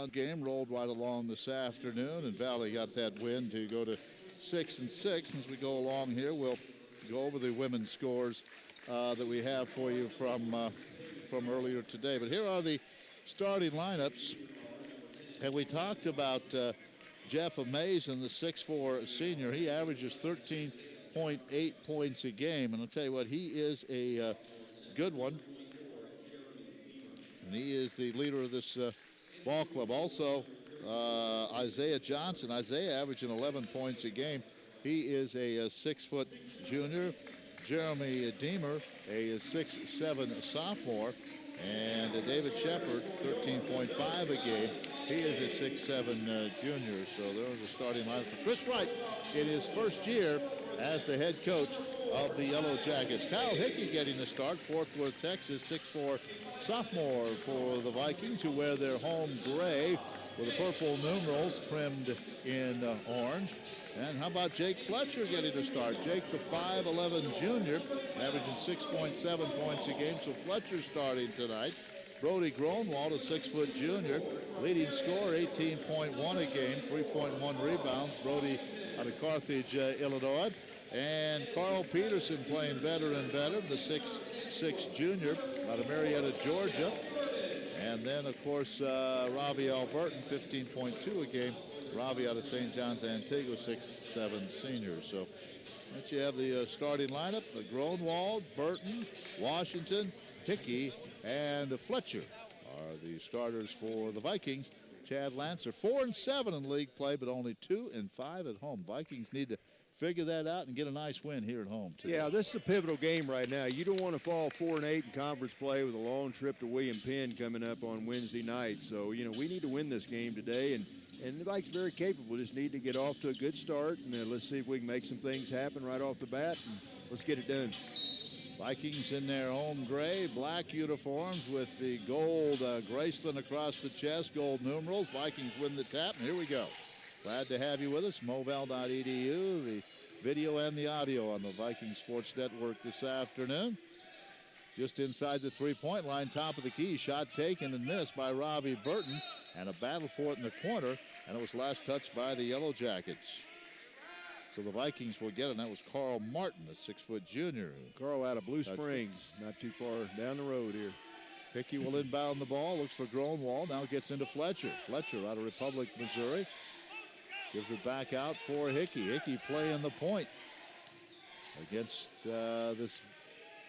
Game rolled right along this afternoon, and Valley got that win to go to 6-6. As we go along here, we'll go over the women's scores that we have for you from earlier today. But here are the starting lineups. And we talked about Jeff Amazen, the 6'4 senior. He averages 13.8 points a game. And I'll tell you what, he is a good one. And he is the leader of this ball club. Also, Isaiah Johnson. Isaiah averaging 11 points a game. He is a 6-foot junior. Jeremy Deemer, a 6'7 sophomore. And David Shepard, 13.5 a game. He is a 6'7 junior. So there's a starting lineup for Chris Wright in his first year as the head coach of the Yellow Jackets. Kyle Hickey getting the start, Fort Worth, Texas, 6'4 sophomore for the Vikings, who wear their home gray with the purple numerals trimmed in orange. And how about Jake Fletcher getting the start? Jake, the 5'11 junior, averaging 6.7 points a game. So Fletcher starting tonight. Brody Gronwald, a 6-foot junior, leading scorer, 18.1 a game, 3.1 rebounds. Brody out of Carthage, Illinois. And Carl Peterson playing better and better, the 6'6 junior out of Marietta, Georgia. And then, of course, Robbie Alberton, 15.2 a game. Robbie out of St. John's, Antigua, 6'7 senior. So that you have the starting lineup. The Gronwald, Burton, Washington, Hickey, and Fletcher are the starters for the Vikings. Chad Lancer, 4-7 in league play, but only 2-5 at home. Vikings need to figure that out and get a nice win here at home today. Yeah, this is a pivotal game right now. You don't want to fall 4-8 in conference play with a long trip to William Penn coming up on Wednesday night. So, we need to win this game today, and the Vikings very capable. Just need to get off to a good start, and let's see if we can make some things happen right off the bat, and let's get it done. Vikings in their home gray, black uniforms with the gold Graceland across the chest, gold numerals. Vikings win the tap, and here we go. Glad to have you with us. Moval.edu, the video and the audio on the Viking Sports Network this afternoon. Just inside the three-point line, top of the key, shot taken and missed by Robbie Burton, and a battle for it in the corner, and it was last touched by the Yellow Jackets. So the Vikings will get it, and that was Carl Martin, a 6-foot junior. Carl out of Blue Springs, not too far down the road here. Hickey will inbound the ball, looks for Gronwald, now gets into Fletcher. Fletcher out of Republic, Missouri. Gives it back out for Hickey. Hickey playing the point against this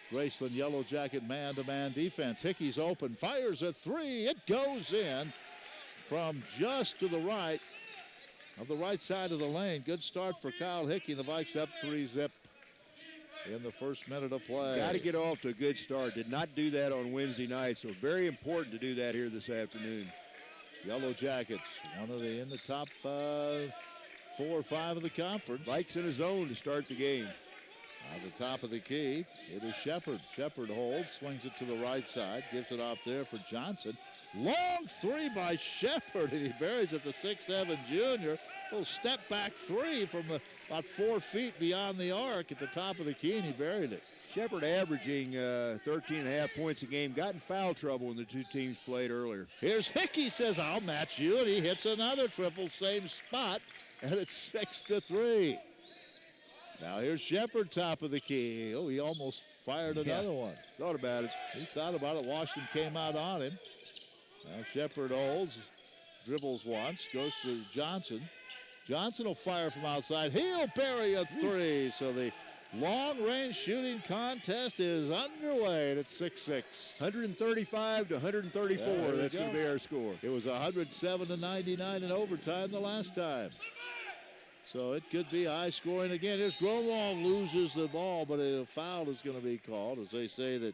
Graceland Yellow Jacket man-to-man defense. Hickey's open, fires a three. It goes in from just to the right of the right side of the lane. Good start for Kyle Hickey. The Vikes up 3-zip in the first minute of play. Got to get off to a good start. Did not do that on Wednesday night, so very important to do that here this afternoon. Yellow Jackets, one of the in the top 4 or 5 of the conference. Vikes in a zone to start the game. At the top of the key, it is Shepard. Shepard holds, swings it to the right side, gives it off there for Johnson. Long three by Shepard, and he buries it, the 6'7 junior. Little step back three from about 4 feet beyond the arc at the top of the key, and he buried it. Shepard averaging 13.5 points a game. Got in foul trouble when the two teams played earlier. Here's Hickey, says, I'll match you, and he hits another triple, same spot, and it's 6-3. Now here's Shepard, top of the key. Oh, he almost fired another one. Thought about it. He thought about it. Washington came out on him. Now Shepard holds, dribbles once, goes to Johnson. Johnson will fire from outside. He'll bury a three. So the long-range shooting contest is underway. It's 6-6. 135 to 134. That's going to be our score. It was 107-99 in overtime the last time. So it could be high scoring again. Here's Gronwald, loses the ball, but a foul is going to be called, as they say that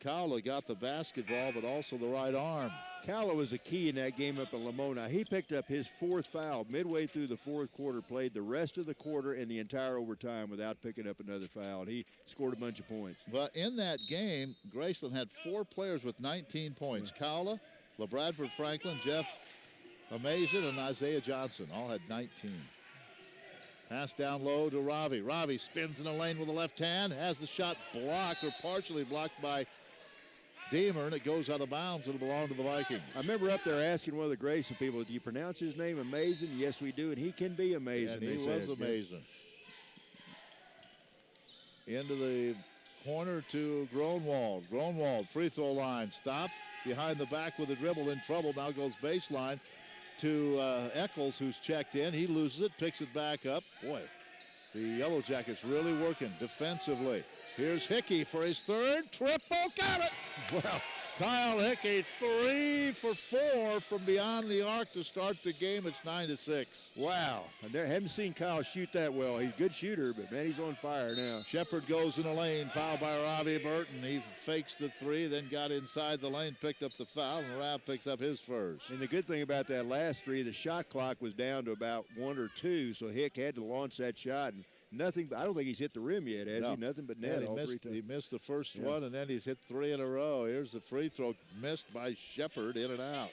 Cowla got the basketball, but also the right arm. Cowla was a key in that game up in Lamona. He picked up his 4th foul midway through the 4th quarter, played the rest of the quarter and the entire overtime without picking up another foul, and he scored a bunch of points. But in that game, Graceland had 4 players with 19 points. Cowla, LeBradford Franklin, Jeff Amazen, and Isaiah Johnson all had 19. Pass down low to Ravi. Ravi spins in the lane with the left hand, has the shot blocked or partially blocked by Deemer, and it goes out of bounds. It'll belong to the Vikings. I remember up there asking one of the Graceland people, do you pronounce his name amazing? Yes, we do, and he can be amazing. And he was amazing. Into the corner to Gronwald. Gronwald, free throw line, stops behind the back with a dribble, in trouble. Now goes baseline to Eccles, who's checked in. He loses it, picks it back up. Boy, the Yellow Jackets really working defensively. Here's Hickey for his third. Triple, got it! Well, Kyle Hickey, 3 for 4 from beyond the arc to start the game. It's 9-6. Wow, I haven't seen Kyle shoot that well. He's a good shooter, but man, he's on fire now. Shepard goes in the lane, fouled by Robbie Burton. He fakes the 3, then got inside the lane, picked up the foul, and Rav picks up his first. And the good thing about that last 3, the shot clock was down to about 1 or 2, so Hick had to launch that shot. And nothing, I don't think he's hit the rim yet, has he? Nothing but net all 3 times. He missed the first one, and then he's hit 3 in a row. Here's the free throw missed by Shepard, in and out.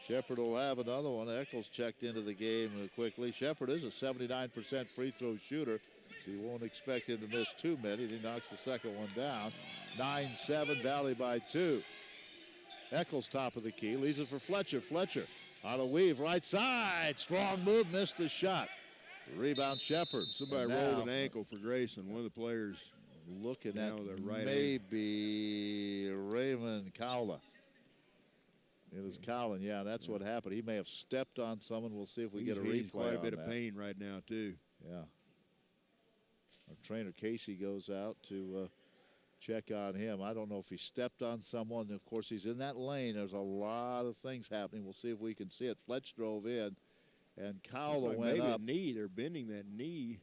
Shepard will have another one. Eccles checked into the game quickly. Shepard is a 79% free throw shooter, so you won't expect him to miss too many. He knocks the second one down. 9-7, Valley by 2. Eccles top of the key, leaves it for Fletcher. Fletcher on a weave, right side. Strong move, missed the shot. Rebound Shepard. Somebody rolled an ankle for Graceland. One of the players looking now at the right maybe Raymond Cowla. It was Cowlin, yeah, that's what happened. He may have stepped on someone. We'll see if we get a replay. He's quite a bit of pain right now, too. Yeah. Our trainer, Casey, goes out to check on him. I don't know if he stepped on someone. Of course, he's in that lane. There's a lot of things happening. We'll see if we can see it. Fletch drove in, and Cowla went maybe up. Knee. They're bending that knee.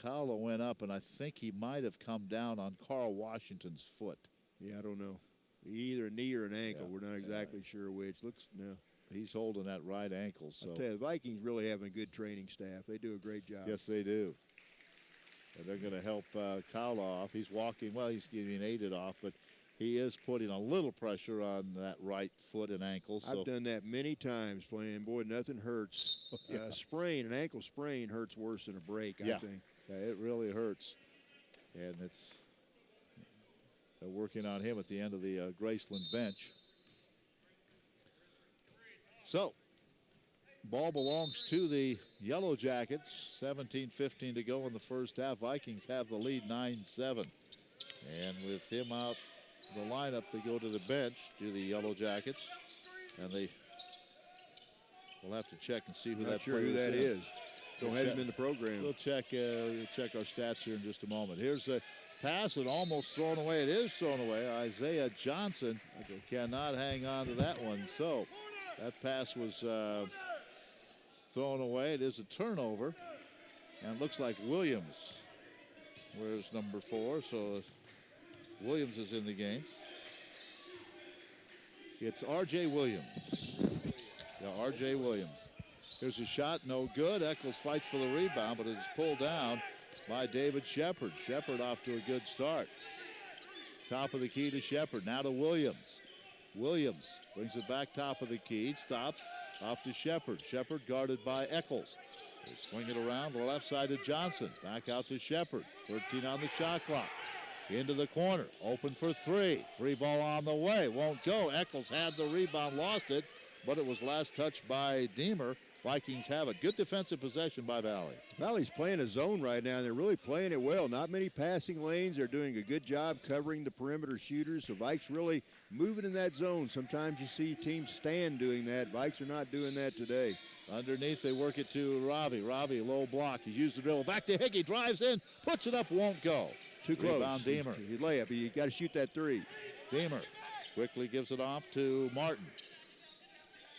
Cowla went up, and I think he might have come down on Carl Washington's foot. Yeah, I don't know. Either a knee or an ankle. Yeah, we're not exactly sure which. Looks no. He's holding that right ankle. So I tell you, the Vikings really have a good training staff. They do a great job. Yes, they do. And they're going to help Kyle off. He's walking, well, he's getting aided off, but he is putting a little pressure on that right foot and ankle. So. I've done that many times playing. Boy, nothing hurts. Sprain, an ankle sprain hurts worse than a break, I think. Yeah, it really hurts. And it's they're working on him at the end of the Graceland bench. So, ball belongs to the Yellow Jackets. 17:15 to go in the first half. Vikings have the lead 9-7. And with him out the lineup, they go to the bench to the Yellow Jackets. And they will have to check and see who Not sure who that is. Don't have him in the program. We'll check our stats here in just a moment. Here's a pass and almost thrown away. It is thrown away. Isaiah Johnson cannot hang on to that one. So that pass was thrown away. It is a turnover. And it looks like Williams. Where's number 4? So Williams is in the game. It's R.J. Williams. Yeah, R.J. Williams. Here's a shot, no good. Eccles fights for the rebound, but it is pulled down by David Shepard. Shepard off to a good start. Top of the key to Shepard. Now to Williams. Williams brings it back top of the key. Stops. Off to Shepard. Shepard guarded by Eccles. They swing it around to the left side to Johnson. Back out to Shepard. 13 on the shot clock. Into the corner. Open for 3. Free ball on the way. Won't go. Eccles had the rebound. Lost it. But it was last touched by Deemer. Vikings have it. Good defensive possession by Valley. Valley's playing a zone right now, and they're really playing it well. Not many passing lanes. They're doing a good job covering the perimeter shooters. So Vikes really moving in that zone. Sometimes you see teams stand doing that. Vikes are not doing that today. Underneath, they work it to Robbie. Robbie, low block. He's used the dribble. Back to Hickey. Drives in. Puts it up. Won't go. Too close. Rebound Deemer. His layup. You got to shoot that 3. Deemer quickly gives it off to Martin.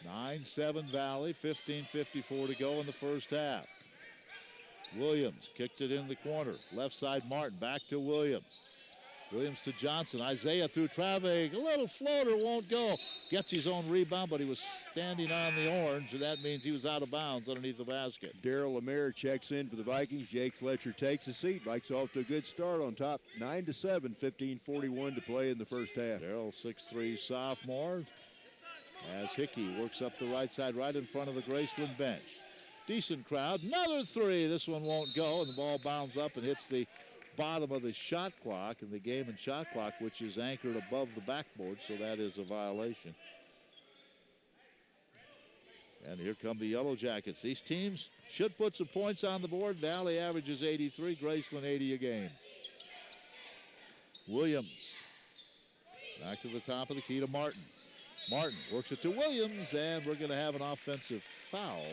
9-7 Valley, 15:54 to go in the first half. Williams kicks it in the corner. Left side Martin, back to Williams. Williams to Johnson. Isaiah through traffic. A little floater, won't go. Gets his own rebound, but he was standing on the orange, and that means he was out of bounds underneath the basket. Daryl Lemaire checks in for the Vikings. Jake Fletcher takes a seat. Vikes off to a good start on top. 9-7, 15:41 to play in the first half. Daryl, 6'3" sophomore. As Hickey works up the right side right in front of the Graceland bench. Decent crowd. Another 3. This one won't go, and the ball bounds up and hits the bottom of the shot clock and the game and shot clock, which is anchored above the backboard, so that is a violation. And here come the Yellow Jackets. These teams should put some points on the board. Valley averages 83, Graceland 80 a game. Williams back to the top of the key to Martin. Martin works it to Williams, and we're going to have an offensive foul.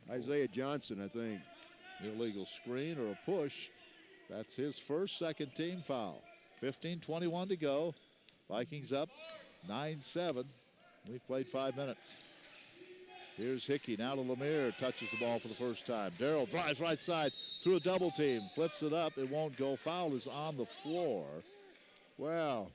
Isaiah Johnson, I think. Illegal screen or a push. That's his first second team foul. 15:21 to go. Vikings up 9-7. We've played 5 minutes. Here's Hickey, now to Lemire, touches the ball for the first time. Darrell drives right side through a double team, flips it up, it won't go. Foul is on the floor. Wow.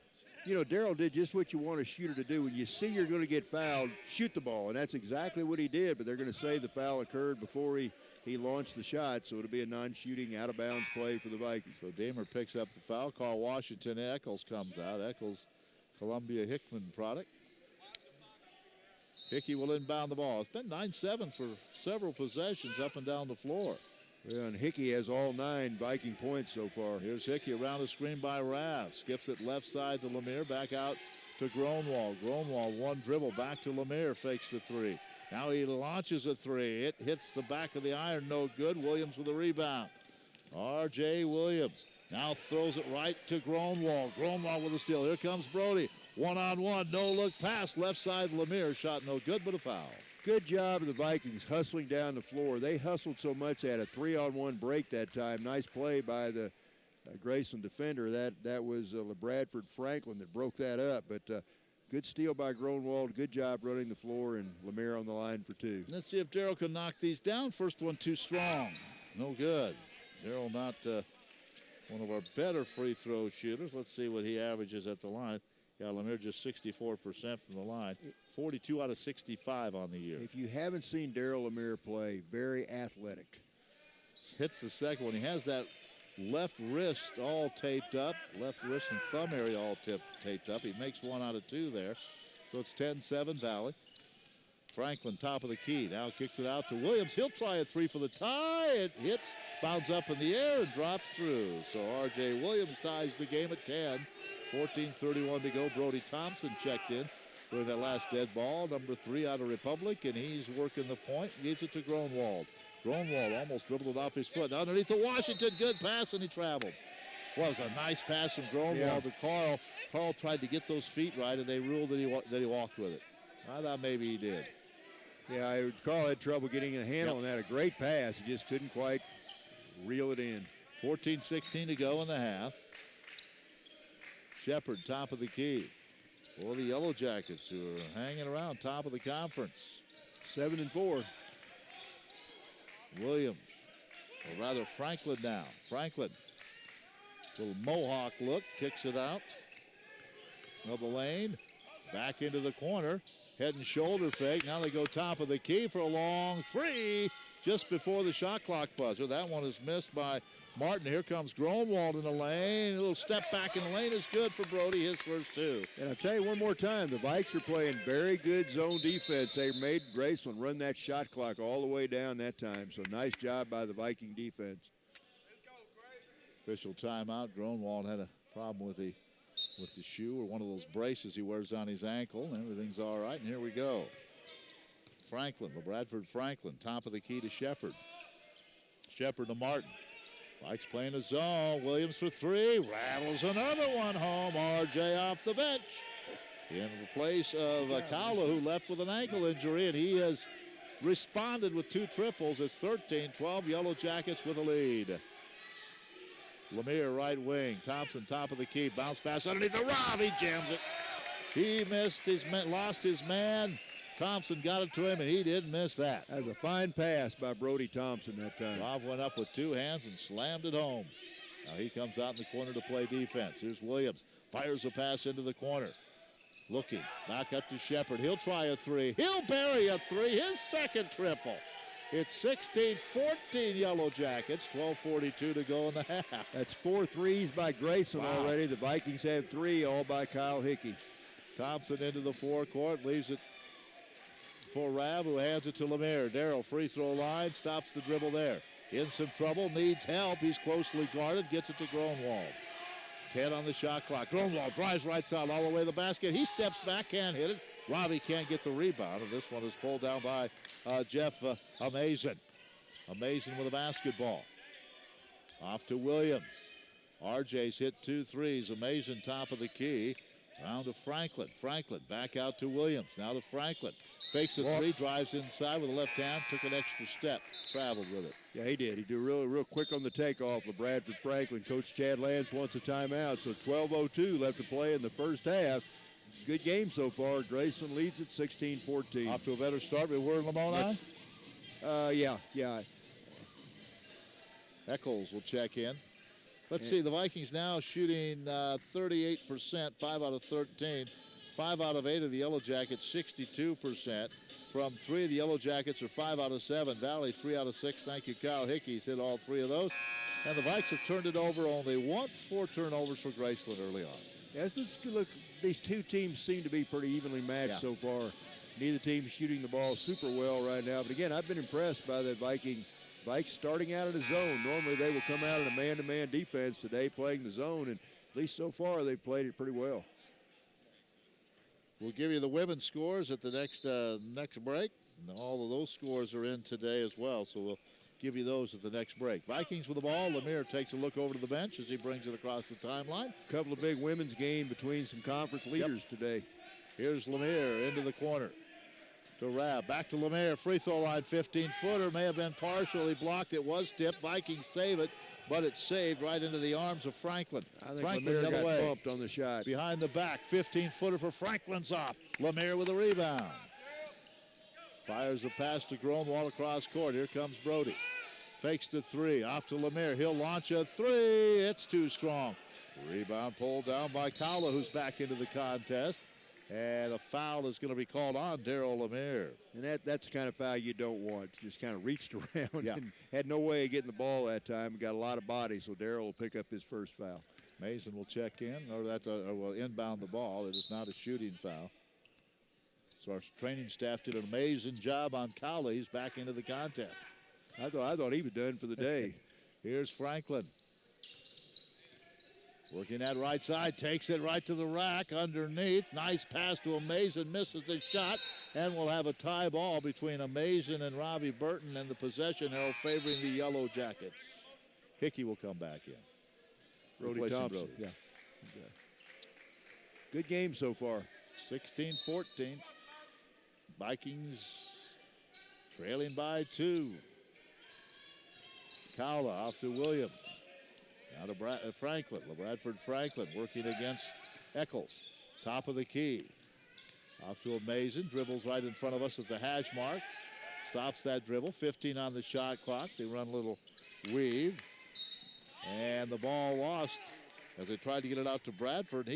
You know, Darrell did just what you want a shooter to do. When you see you're going to get fouled, shoot the ball, and that's exactly what he did, but they're going to say the foul occurred before he launched the shot, so it'll be a non-shooting, out-of-bounds play for the Vikings. So Damer picks up the foul call. Washington Eccles comes out. Eccles, Columbia Hickman product. Hickey will inbound the ball. It's been 9-7 for several possessions up and down the floor. Yeah, and Hickey has all 9 Viking points so far. Here's Hickey around the screen by Rav. Skips it left side to Lemire. Back out to Gronwald. Gronwald, one dribble. Back to Lemire. Fakes the three. Now he launches a three. It hits the back of the iron. No good. Williams with a rebound. R.J. Williams now throws it right to Gronwald. Gronwald with a steal. Here comes Brody. One-on-one. No-look pass. Left side Lemire. Shot no good, but a foul. Good job of the Vikings hustling down the floor. They hustled so much they had a 3-on-1 break that time. Nice play by the Graceland defender. That was LeBradford Franklin that broke that up. But good steal by Gronwald. Good job running the floor, and Lemire on the line for 2. Let's see if Darrell can knock these down. First one too strong. No good. Darrell not one of our better free throw shooters. Let's see what he averages at the line. Yeah, Lemire just 64% from the line. 42 out of 65 on the year. If you haven't seen Darrell Lemire play, very athletic. Hits the second one. He has that left wrist all taped up. Left wrist and thumb area all taped up. He makes 1 out of 2 there. So it's 10-7 Valley. Franklin, top of the key. Now kicks it out to Williams. He'll try a 3 for the tie. It hits, bounds up in the air, and drops through. So R.J. Williams ties the game at 10. 14:31 to go. Brody Thompson checked in for that last dead ball. Number 3 out of Republic, and he's working the point. Gives it to Gronwald. Gronwald almost dribbled it off his foot. Underneath to Washington. Good pass, and he traveled. Well, it was a nice pass from Gronwald to Carl. Carl tried to get those feet right, and they ruled that he walked with it. I thought maybe he did. Yeah, Carl had trouble getting a handle on that. A great pass. He just couldn't quite reel it in. 14:16 to go in the half. Shepard, top of the key. For the Yellow Jackets, who are hanging around top of the conference. 7-4. Williams, or rather Franklin now. Franklin, little Mohawk look, kicks it out of the lane. Back into the corner. Head and shoulder fake. Now they go top of the key for a long 3 just before the shot clock buzzer. That one is missed by Martin. Here comes Gronwald in the lane. A little step back in the lane is good for Brody, his first 2. And I'll tell you one more time, the Vikes are playing very good zone defense. They made Graceland run that shot clock all the way down that time. So nice job by the Viking defense. Official timeout. Gronwald had a problem with the shoe or one of those braces he wears on his ankle. Everything's all right, and here we go. Franklin, LeBradford Franklin, top of the key to Shepard. Shepard to Martin. Vikes playing a zone. Williams for 3. Rattles another one home. R.J. off the bench. In place of Kaula, who left with an ankle injury, and he has responded with 2 triples. It's 13-12. Yellow Jackets with a lead. Lemire, right wing. Thompson, top of the key. Bounce pass underneath the Rob. He jams it. He missed his man, lost his man. Thompson got it to him, and he didn't miss that. That was a fine pass by Brody Thompson that time. Rob went up with 2 hands and slammed it home. Now he comes out in the corner to play defense. Here's Williams. Fires a pass into the corner. Looking. Back up to Shepard. He'll try a 3. He'll bury a 3. His second triple. It's 16-14 Yellow Jackets. 12:42 to go in the half. That's 4 threes by Graceland already. The Vikings have 3, all by Kyle Hickey. Thompson into the forecourt. Leaves it for Rav, who hands it to Lemire. Darrell, free throw line, stops the dribble there. in some trouble, needs help. He's closely guarded, gets it to Gronwald. 10 on the shot clock. Gronwald drives right side all the way to the basket. He steps back, can't hit it. Robbie can't get the rebound, and this one is pulled down by Jeff Amazin. Amazin with a basketball. Off to Williams. RJ's hit 2 threes. Amazin top of the key. Round to Franklin. Franklin back out to Williams. Now to Franklin. Fakes a three, drives inside with the left hand, took an extra step, traveled with it. Yeah, he did. He did real quick on the takeoff. LeBradford Franklin. Coach Chad Lance wants a timeout, so 12:02 left to play in the first half. Good game so far. Graceland leads at 16-14. Off to a better start, but we're in Lamoni? Yeah. Eccles will check in. Let's see, the Vikings now shooting 38%, 5 out of 13. 5 out of 8 of the Yellow Jackets, 62%. From 3 of the Yellow Jackets are 5 out of 7. Valley, 3 out of 6. Thank you, Kyle Hickey's hit all 3 of those. And the Vikes have turned it over only once. 4 turnovers for Graceland early on. Yes, look, these two teams seem to be pretty evenly matched so far. Neither team is shooting the ball super well right now. But again, I've been impressed by the Vikes starting out in the zone. Normally they will come out in a man-to-man defense. Today playing the zone, and at least so far they've played it pretty well. We'll give you the women's scores at the next break. And all of those scores are in today as well, so we'll give you those at the next break. Vikings with the ball. Lemire takes a look over to the bench as he brings it across the timeline. A couple of big women's games between some conference leaders today. Here's Lemire into the corner to Rab. Back to Lemire. Free throw line, 15-footer. May have been partially blocked. It was tipped. Vikings save it, but it's saved right into the arms of Franklin. I think Franklin Lemire the other got way. bumped on the shot. Behind the back, 15-footer for Franklin's off. Lemire with a rebound. Fires a pass to Gronwald across court. Here comes Brody. Fakes the 3. Off to Lemire. He'll launch a 3. It's too strong. Rebound pulled down by Kala, who's back into the contest. And a foul is going to be called on Daryl Lemire. And that's the kind of foul you don't want. Just kind of reached around and had no way of getting the ball that time. Got a lot of body, so Daryl will pick up his first foul. Mason will check in, or will inbound the ball. It is not a shooting foul. So our training staff did an amazing job on Kala. He's back into the contest. I thought he was done for the day. Here's Franklin. Working that right side, takes it right to the rack underneath. Nice pass to Amazin, misses the shot, and we'll have a tie ball between Amazin and Robbie Burton, and the possession arrow favoring the Yellow Jackets. Hickey will come back in. Brody Thompson. Brody. Yeah. Good game so far. 16-14. Vikings trailing by 2. Kala off to Williams. Now to Franklin. LeBradford Franklin working against Eccles. Top of the key. Off to Amazin. Dribbles right in front of us at the hash mark. Stops that dribble. 15 on the shot clock. They run a little weave. And the ball lost as they tried to get it out to Bradford.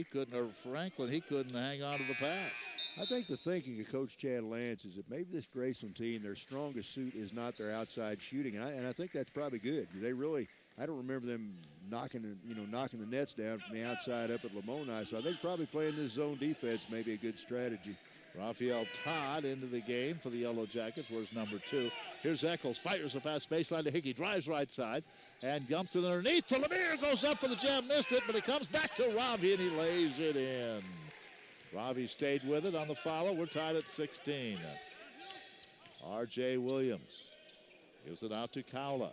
Franklin, he couldn't hang on to the pass. I think the thinking of Coach Chad Lance is that maybe this Graceland team, their strongest suit is not their outside shooting. And I think that's probably good. I don't remember them knocking the nets down from the outside up at Lamoni. So I think probably playing this zone defense may be a good strategy. Raphael Todd into the game for the Yellow Jackets. Where's number 2? Here's Eccles. Fires a pass baseline to Hickey. Drives right side and jumps it underneath to Lemire. Goes up for the jam. Missed it, but it comes back to Ravi and he lays it in. Ravi stayed with it on the follow. We're tied at 16. R.J. Williams gives it out to Kala.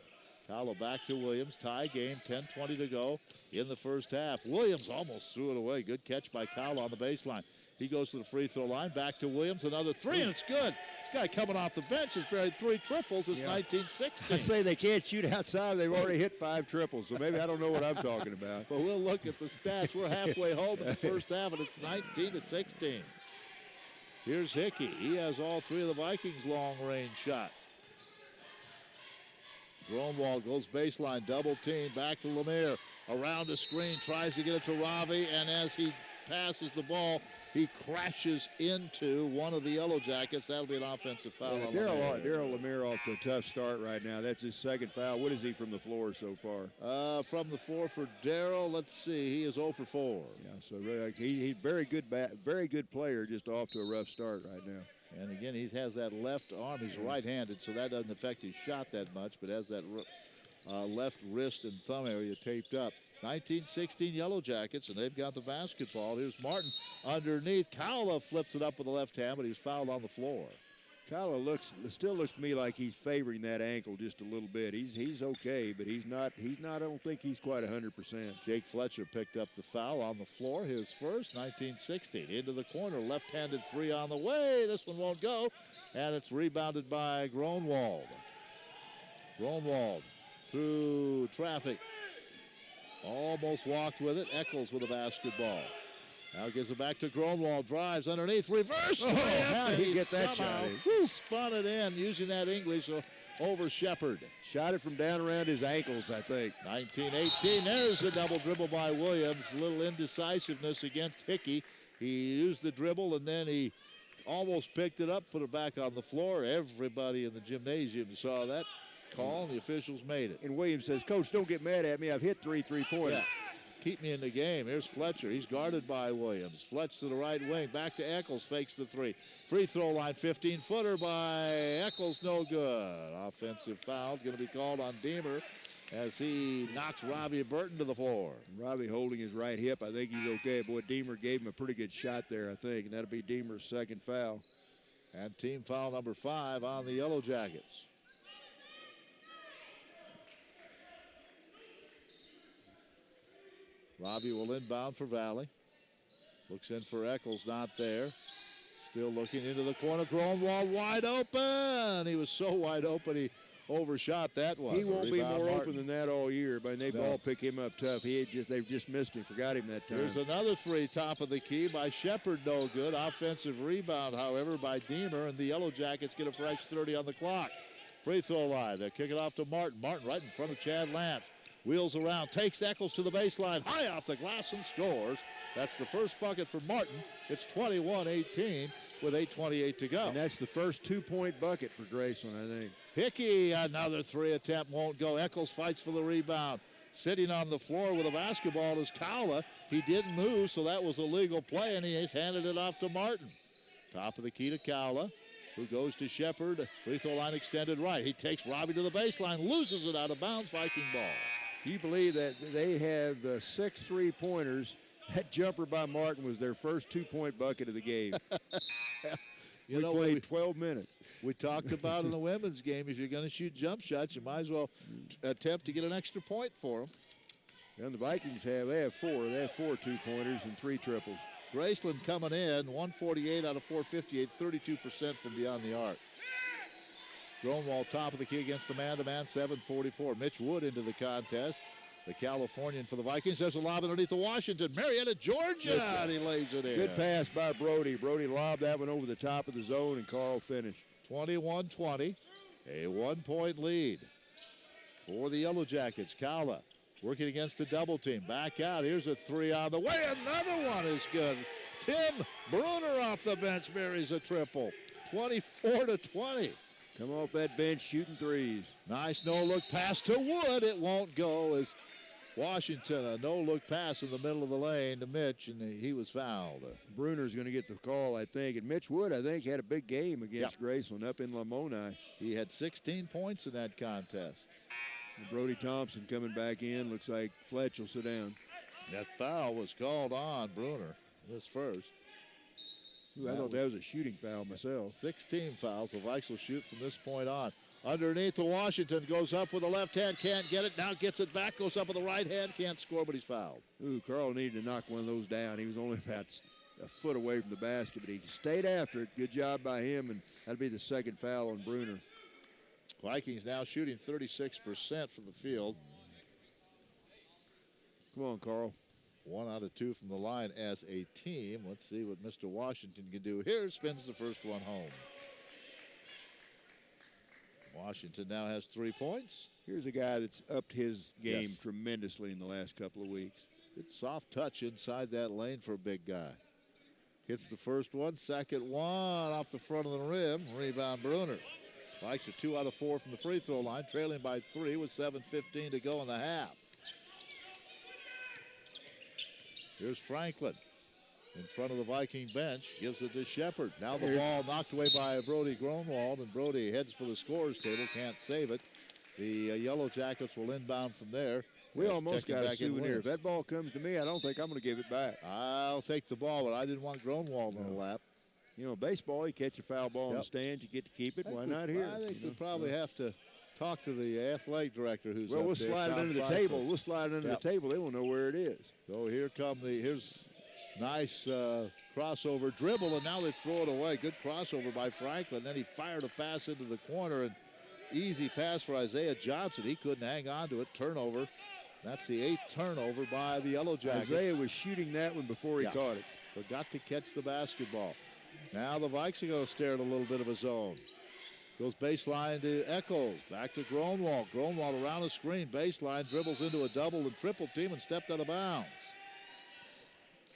Kala back to Williams. Tie game. 10:20 to go in the first half. Williams almost threw it away. Good catch by Kala on the baseline. He goes to the free throw line. Back to Williams. Another 3, and it's good. This guy coming off the bench has buried 3 triples. It's 1916. I say they can't shoot outside. They've already hit 5 triples, so maybe I don't know what I'm talking about. But we'll look at the stats. We're halfway home in the first half, and it's 19-16. Here's Hickey. He has all 3 of the Vikings' long-range shots. Gronwald goes baseline, double team, back to Lemire. Around the screen, tries to get it to Ravi, and as he passes the ball, he crashes into one of the Yellow Jackets. That'll be an offensive foul. Daryl Lemire off to a tough start right now. That's his second foul. What is he from the floor so far? From the floor for Daryl, let's see. He is 0 for 4. Yeah, so really, he's very good player, just off to a rough start right now. And again, he has that left arm. He's right-handed, so that doesn't affect his shot that much, but has that left wrist and thumb area taped up. 1916 Yellow Jackets, and they've got the basketball. Here's Martin underneath. Cowla flips it up with the left hand, but he's fouled on the floor. Cowla still looks to me like he's favoring that ankle just a little bit. He's okay, but he's not. I don't think he's quite 100%. Jake Fletcher picked up the foul on the floor. His first. 1916 into the corner. Left-handed three on the way. This one won't go, and it's rebounded by Gronwald. Gronwald through traffic. Almost walked with it. Eccles with the basketball. Now gives it back to Gronwald. Drives underneath. Reverse. Oh, how did he get that shot in? Spun it in using that English over Shepard. Shot it from down around his ankles, I think. 19-18. There's a double dribble by Williams. A little indecisiveness against Hickey. He used the dribble and then he almost picked it up, put it back on the floor. Everybody in the gymnasium saw that call, and the officials made it. And Williams says, "Coach, don't get mad at me. I've hit 3 3-pointers." Yeah. Keep me in the game. Here's Fletcher. He's guarded by Williams. Fletch to the right wing. Back to Eccles. Fakes the three. Free throw line. 15-footer by Eccles. No good. Offensive foul going to be called on Deemer as he knocks Robbie Burton to the floor. Robbie holding his right hip. I think he's okay. Boy, Deemer gave him a pretty good shot there, I think. And that'll be Deemer's second foul. And team foul number 5 on the Yellow Jackets. Robbie will inbound for Valley. Looks in for Eccles, not there. Still looking into the corner. Gronwald wide open. He was so wide open, he overshot that one. He won't be more open than that all year, but they've all picked him up tough. They've just missed him, forgot him that time. There's another three, top of the key by Shepard, no good. Offensive rebound, however, by Deemer, and the Yellow Jackets get a fresh 30 on the clock. Free throw line. They kick it off to Martin. Martin right in front of Chad Lance. Wheels around, takes Eccles to the baseline, high off the glass and scores. That's the first bucket for Martin. It's 21-18 with 8:28 to go. And that's the first 2-point bucket for Graceland, I think. Hickey, another three attempt, won't go. Eccles fights for the rebound. Sitting on the floor with a basketball is Cowla. He didn't move, so that was a legal play, and he's handed it off to Martin. Top of the key to Cowla, who goes to Shepard. Free throw line extended right. He takes Robbie to the baseline, loses it out of bounds. Viking ball. You believe that they have 6 3-pointers. That jumper by Martin was their first 2-point bucket of the game. We played 12 minutes. We talked about in the women's game, if you're going to shoot jump shots, you might as well attempt to get an extra point for them. And the Vikings have 4. They have 4 2-pointers and 3 triples. Graceland coming in, 148 out of 458, 32% from beyond the arc. Gronwald top of the key against the man-to-man, 7:44. Mitch Wood into the contest. The Californian for the Vikings. There's a lob underneath the Washington. Marietta, Georgia, and he lays it in. Good pass by Brody. Brody lobbed that one over the top of the zone, and Carl finished. 21-20, a 1-point lead for the Yellow Jackets. Cowla working against the double team. Back out. Here's a three on the way. Another one is good. Tim Bruner off the bench marries a triple. 24-20. Come off that bench shooting threes. Nice no-look pass to Wood. It won't go as Washington, a no-look pass in the middle of the lane to Mitch, and he was fouled. Bruner's going to get the call, I think. And Mitch Wood, I think, had a big game against Graceland up in Lamoni. He had 16 points in that contest. And Brody Thompson coming back in. Looks like Fletch will sit down. That foul was called on Bruner, this first. Ooh, I thought that was a shooting foul myself. 16 fouls. The Vikes will shoot from this point on. Underneath to Washington. Goes up with the left hand. Can't get it. Now gets it back. Goes up with the right hand. Can't score, but he's fouled. Ooh, Carl needed to knock one of those down. He was only about a foot away from the basket, but he stayed after it. Good job by him, and that'll be the second foul on Bruner. Vikings now shooting 36% from the field. Come on, Carl. 1 out of 2 from the line as a team. Let's see what Mr. Washington can do here. Spins the first one home. Washington now has 3 points. Here's a guy that's upped his game tremendously in the last couple of weeks. Good soft touch inside that lane for a big guy. Hits the first one, second one off the front of the rim. Rebound Bruner. Vikes are 2 out of 4 from the free throw line, trailing by 3 with 7:15 to go in the half. Here's Franklin in front of the Viking bench, gives it to Shepard. Now the ball knocked away by Brody Gronwald, and Brody heads for the scorer's table, can't save it. The Yellow Jackets will inbound from there. We almost got a back in souvenir. If Williams. that ball comes to me, I don't think I'm going to give it back. I'll take the ball, but I didn't want Gronwald in the lap. You know, baseball, you catch a foul ball in the stands, you get to keep it. Why not here? I think we probably have to talk to the athletic director who's well, up we'll there, slide it Tom under the Franklin. table. We'll slide it under the table. They won't know where it is. So here's nice crossover dribble, and now they throw it away. Good crossover by Franklin. Then he fired a pass into the corner, and easy pass for Isaiah Johnson. He couldn't hang on to it. Turnover. That's the 8th turnover by the Yellow Jackets. Isaiah was shooting that one before he caught it. Forgot to catch the basketball. Now the Vikes are going to stare at a little bit of a zone. Goes baseline to Eccles. Back to Gronwald. Gronwald around the screen. Baseline, dribbles into a double and triple team and stepped out of bounds.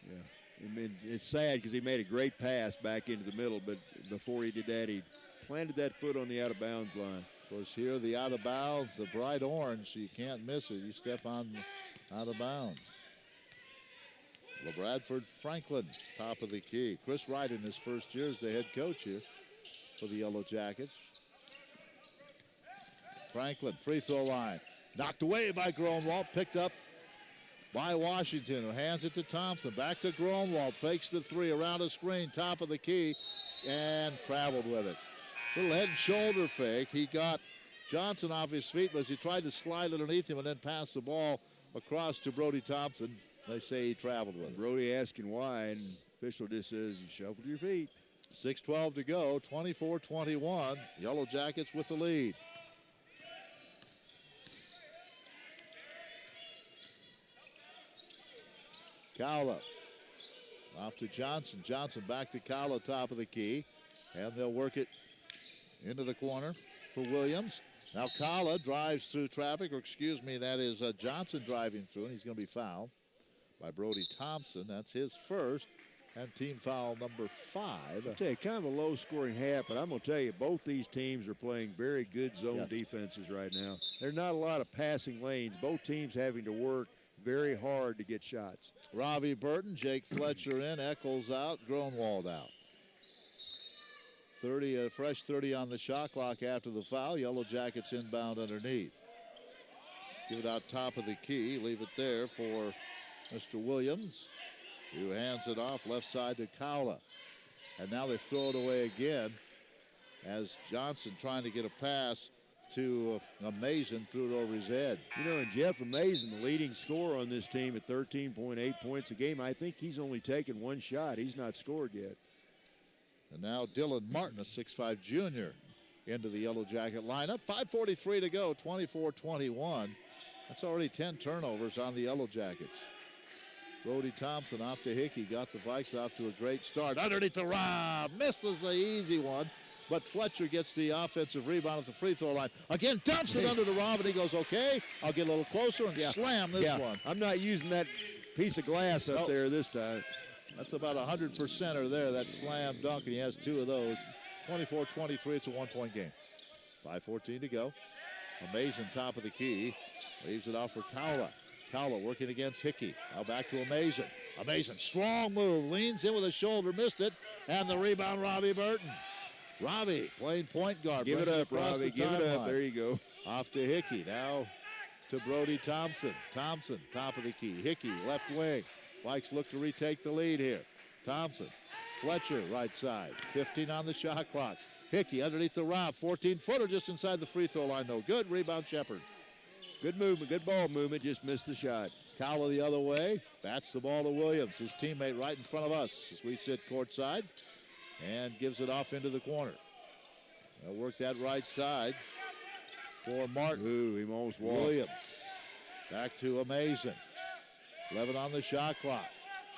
Yeah, I mean, it's sad because he made a great pass back into the middle, but before he did that, he planted that foot on the out-of-bounds line. Of course, here the out-of-bounds, the bright orange, you can't miss it. You step on out of bounds. LeBradford Franklin, top of the key. Chris Wright in his first year as the head coach here for the Yellow Jackets. Franklin, free throw line. Knocked away by Gronwald, picked up by Washington, who hands it to Thompson. Back to Gronwald, fakes the three around a screen, top of the key, and traveled with it. Little head and shoulder fake. He got Johnson off his feet, but as he tried to slide underneath him and then pass the ball across to Brody Thompson, they say he traveled with it. Brody asking why, and official just says you shuffled your feet. 6:12 to go, 24-21. Yellow Jackets with the lead. Cowla off to Johnson. Johnson back to Cowla, top of the key. And they'll work it into the corner for Williams. Now Cowla drives through traffic, or excuse me, that is Johnson driving through, and he's going to be fouled by Brody Thompson. That's his first, and team foul number 5. I'll tell you, kind of a low-scoring half, but I'm going to tell you, both these teams are playing very good zone defenses right now. There's not a lot of passing lanes. Both teams having to work very hard to get shots. Robbie Burton, Jake Fletcher in, Eccles out, Gronwald out. 30, a fresh 30 on the shot clock after the foul. Yellow Jackets inbound underneath. Give it out top of the key. Leave it there for Mr. Williams, who hands it off left side to Cowla. And now they throw it away again as Johnson trying to get a pass to Amazin, threw it over his head. You know, and Jeff Amazin, the leading scorer on this team at 13.8 points a game. I think he's only taken one shot. He's not scored yet. And now Dylan Martin, a 6'5 junior, into the Yellow Jacket lineup. 5:43 to go, 24-21. That's already 10 turnovers on the Yellow Jackets. Brody Thompson off to Hickey, got the Vikes off to a great start. Underneath the Rob, misses the easy one, but Fletcher gets the offensive rebound at the free throw line. Again, dumps it under the Rob, and he goes, okay, I'll get a little closer and slam this one. I'm not using that piece of glass up there this time. That's about 100% there, that slam dunk, and he has 2 of those. 24-23, it's a 1-point game. 5:14 to go. Amazin, top of the key. Leaves it off for Cowla. Cowla working against Hickey. Now back to Amazin. Amazin, strong move, leans in with a shoulder, missed it, and the rebound, Robbie Burton. Robbie playing point guard. Give it up, Robbie, give it up. There you go. Off to Hickey, now to Brody Thompson. Thompson, top of the key. Hickey, left wing. Vikes look to retake the lead here. Thompson, Fletcher, right side. 15 on the shot clock. Hickey underneath the Rob. 14-footer just inside the free throw line. No good. Rebound, Shepard. Good movement, good ball movement. Just missed the shot. Cowla the other way. Bats the ball to Williams, his teammate right in front of us as we sit courtside. And gives it off into the corner. They'll work that right side for Martin. Ooh, he almost walked. Williams. Back to Amazin. 11 on the shot clock.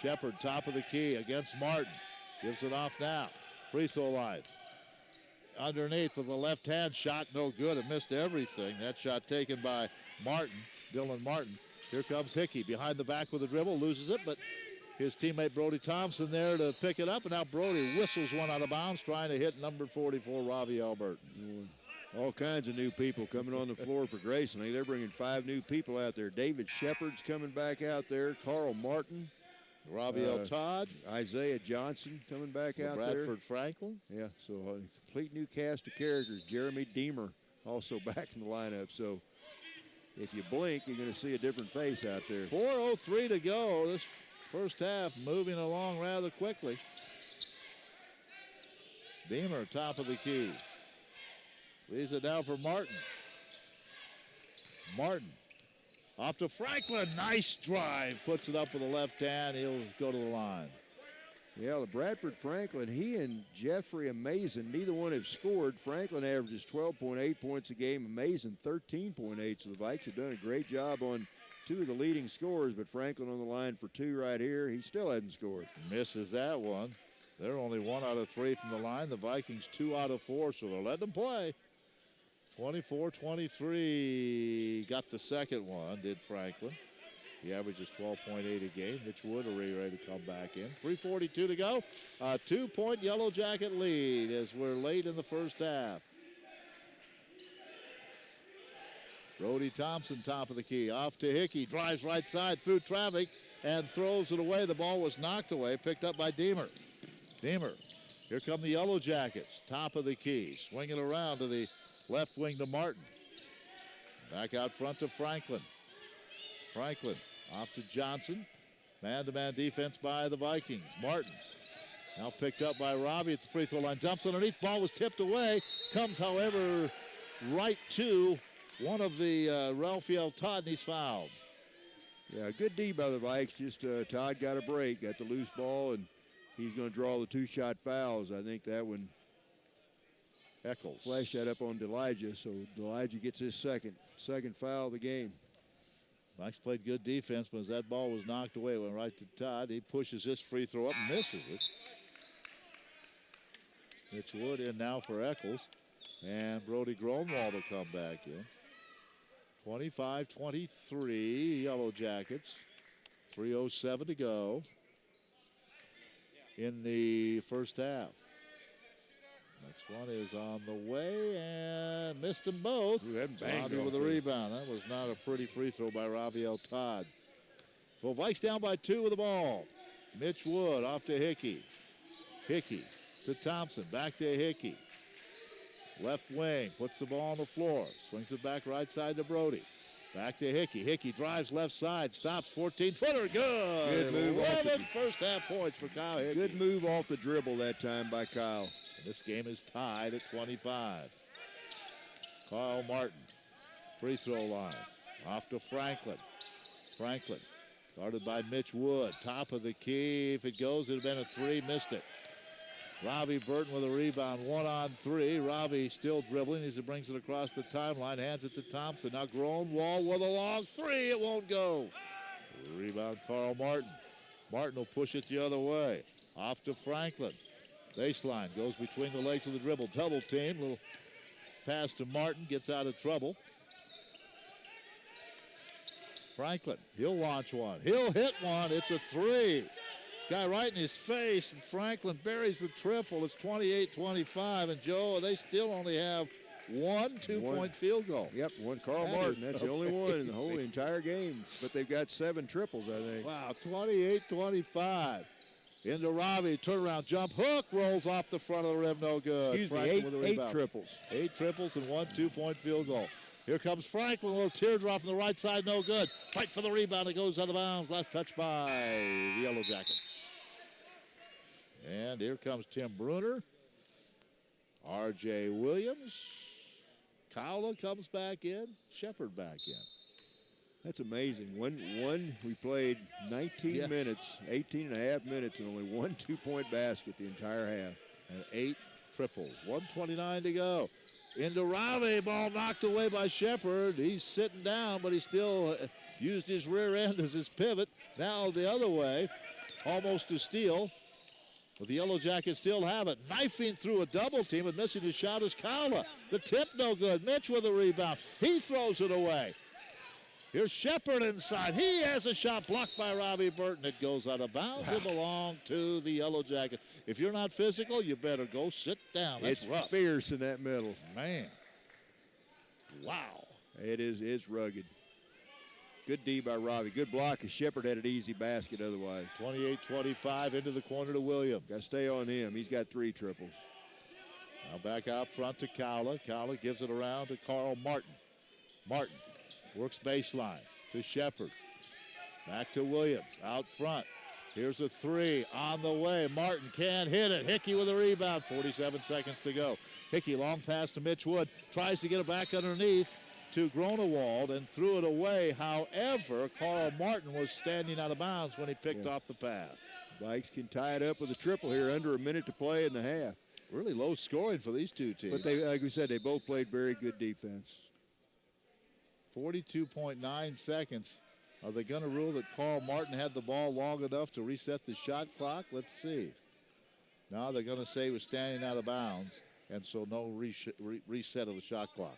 Shepard, top of the key against Martin. Gives it off now. Free throw line. Underneath with the left hand shot, no good. It missed everything. That shot taken by Martin, Dylan Martin. Here comes Hickey behind the back with a dribble, loses it, but his teammate Brody Thompson there to pick it up, and now Brody whistles one out of bounds, trying to hit number 44, Ravi Alberton. All kinds of new people coming on the floor for Graceland. They're bringing 5 new people out there. David Shepard's coming back out there. Carl Martin. Raviel Todd. Isaiah Johnson coming back out there. Bradford Franklin. Yeah, so a complete new cast of characters. Jeremy Deemer also back in the lineup. So if you blink, you're going to see a different face out there. 4:03 to go. This first half moving along rather quickly. Beamer, top of the key. Leaves it down for Martin. Martin off to Franklin. Nice drive. Puts it up with the left hand. He'll go to the line. Yeah, Bradford Franklin, he and Jeffrey Amazin, neither one have scored. Franklin averages 12.8 points a game. Amazin 13.8. So the Vikes have done a great job on two of the leading scorers, but Franklin on the line for two right here. He still hasn't scored. Misses that one. They're only 1 out of 3 from the line. The Vikings 2 out of 4, so they're letting them play. 24-23. Got the second one, did Franklin. He averages 12.8 a game. Mitch Wood ready to come back in. 3:42 to go. A 2-point Yellow Jacket lead as we're late in the first half. Brody Thompson, top of the key. Off to Hickey. Drives right side through traffic and throws it away. The ball was knocked away. Picked up by Deemer. Deemer. Here come the Yellow Jackets. Top of the key. Swinging around to the left wing to Martin. Back out front to Franklin. Franklin off to Johnson. Man-to-man defense by the Vikings. Martin now picked up by Robbie at the free throw line. Dumps underneath. Ball was tipped away. Comes, however, right to one of the Raphael Todd, and he's fouled. Yeah, good D by the Vikes. Just Todd got a break, got the loose ball, and he's going to draw the 2-shot fouls. I think that one Eccles flashed that up on Delijah, so Delijah gets his second foul of the game. Vikes played good defense, but as that ball was knocked away, it went right to Todd. He pushes this free throw up and misses it. Mitch Wood in now for Eccles. And Brody Gronwald will come back in. 25-23, Yellow Jackets. 3:07 to go in the first half. Next one is on the way and missed them both. Robbie with a rebound. That was not a pretty free throw by Raphael Todd. So Vikes down by 2 with the ball. Mitch Wood off to Hickey. Hickey to Thompson. Back to Hickey. Left wing, puts the ball on the floor. Swings it back right side to Brody. Back to Hickey. Hickey drives left side, stops, 14-footer. Good move. 11 first half points for Kyle Hickey. Good move off the dribble that time by Kyle. And this game is tied at 25. Carl Martin, free throw line. Off to Franklin. Franklin, guarded by Mitch Wood. Top of the key. If it goes, it would have been a 3. Missed it. Robbie Burton with a rebound, 1-on-3. Robbie still dribbling as he brings it across the timeline, hands it to Thompson. Now Gronwald with a long 3. It won't go. Rebound, Carl Martin. Martin will push it the other way. Off to Franklin. Baseline goes between the legs of the dribble. Double team. Little pass to Martin. Gets out of trouble. Franklin. He'll launch one. He'll hit one. It's a 3. Guy right in his face, and Franklin buries the triple. It's 28-25, and Joe, they still only have one 2-point field goal. Yep, one Carl Martin. That's the only one in the whole entire game. But they've got 7 triples, I think. Wow, 28-25. Into Robbie, turnaround jump, hook, rolls off the front of the rim, no good. Excuse me, eight triples. 8 triples and one 2-point field goal. Here comes Franklin, a little teardrop from the right side, no good. Fight for the rebound, it goes out of bounds. Last touch by the Yellow Jackets. And here comes Tim Bruner. R.J. Williams. Cowla comes back in. Shepard back in. That's amazing. We played 19 minutes, 18 and a half minutes, and only one 2-point basket the entire half. And 8 triples. 1:29 to go. Into Riley. Ball knocked away by Shepard. He's sitting down, but he still used his rear end as his pivot. Now the other way. Almost a steal. But the Yellow Jackets still have it. Knifing through a double team and missing his shot is Cowla. The tip no good. Mitch with a rebound. He throws it away. Here's Shepard inside. He has a shot blocked by Robbie Burton. It goes out of bounds. It belongs to the Yellow Jackets. If you're not physical, you better go sit down. That's it's rough. Fierce in that middle. Man. Wow. It's rugged. Good D by Robbie. Good block as Shepard had an easy basket otherwise. 28-25 into the corner to Williams. Got to stay on him. He's got 3 triples. Now back out front to Cowler. Cowler gives it around to Carl Martin. Martin works baseline to Shepard. Back to Williams out front. Here's a three on the way. Martin can't hit it. Hickey with a rebound. 47 seconds to go. Hickey long pass to Mitch Wood. Tries to get it back underneath to Gronewald and threw it away. However, Carl Martin was standing out of bounds when he picked off the pass. Vikes can tie it up with a triple here. Under a minute to play in the half. Really low scoring for these two teams. But they, like we said, they both played very good defense. 42.9 seconds. Are they going to rule that Carl Martin had the ball long enough to reset the shot clock? Let's see. Now they're going to say he was standing out of bounds, and so no reset of the shot clock.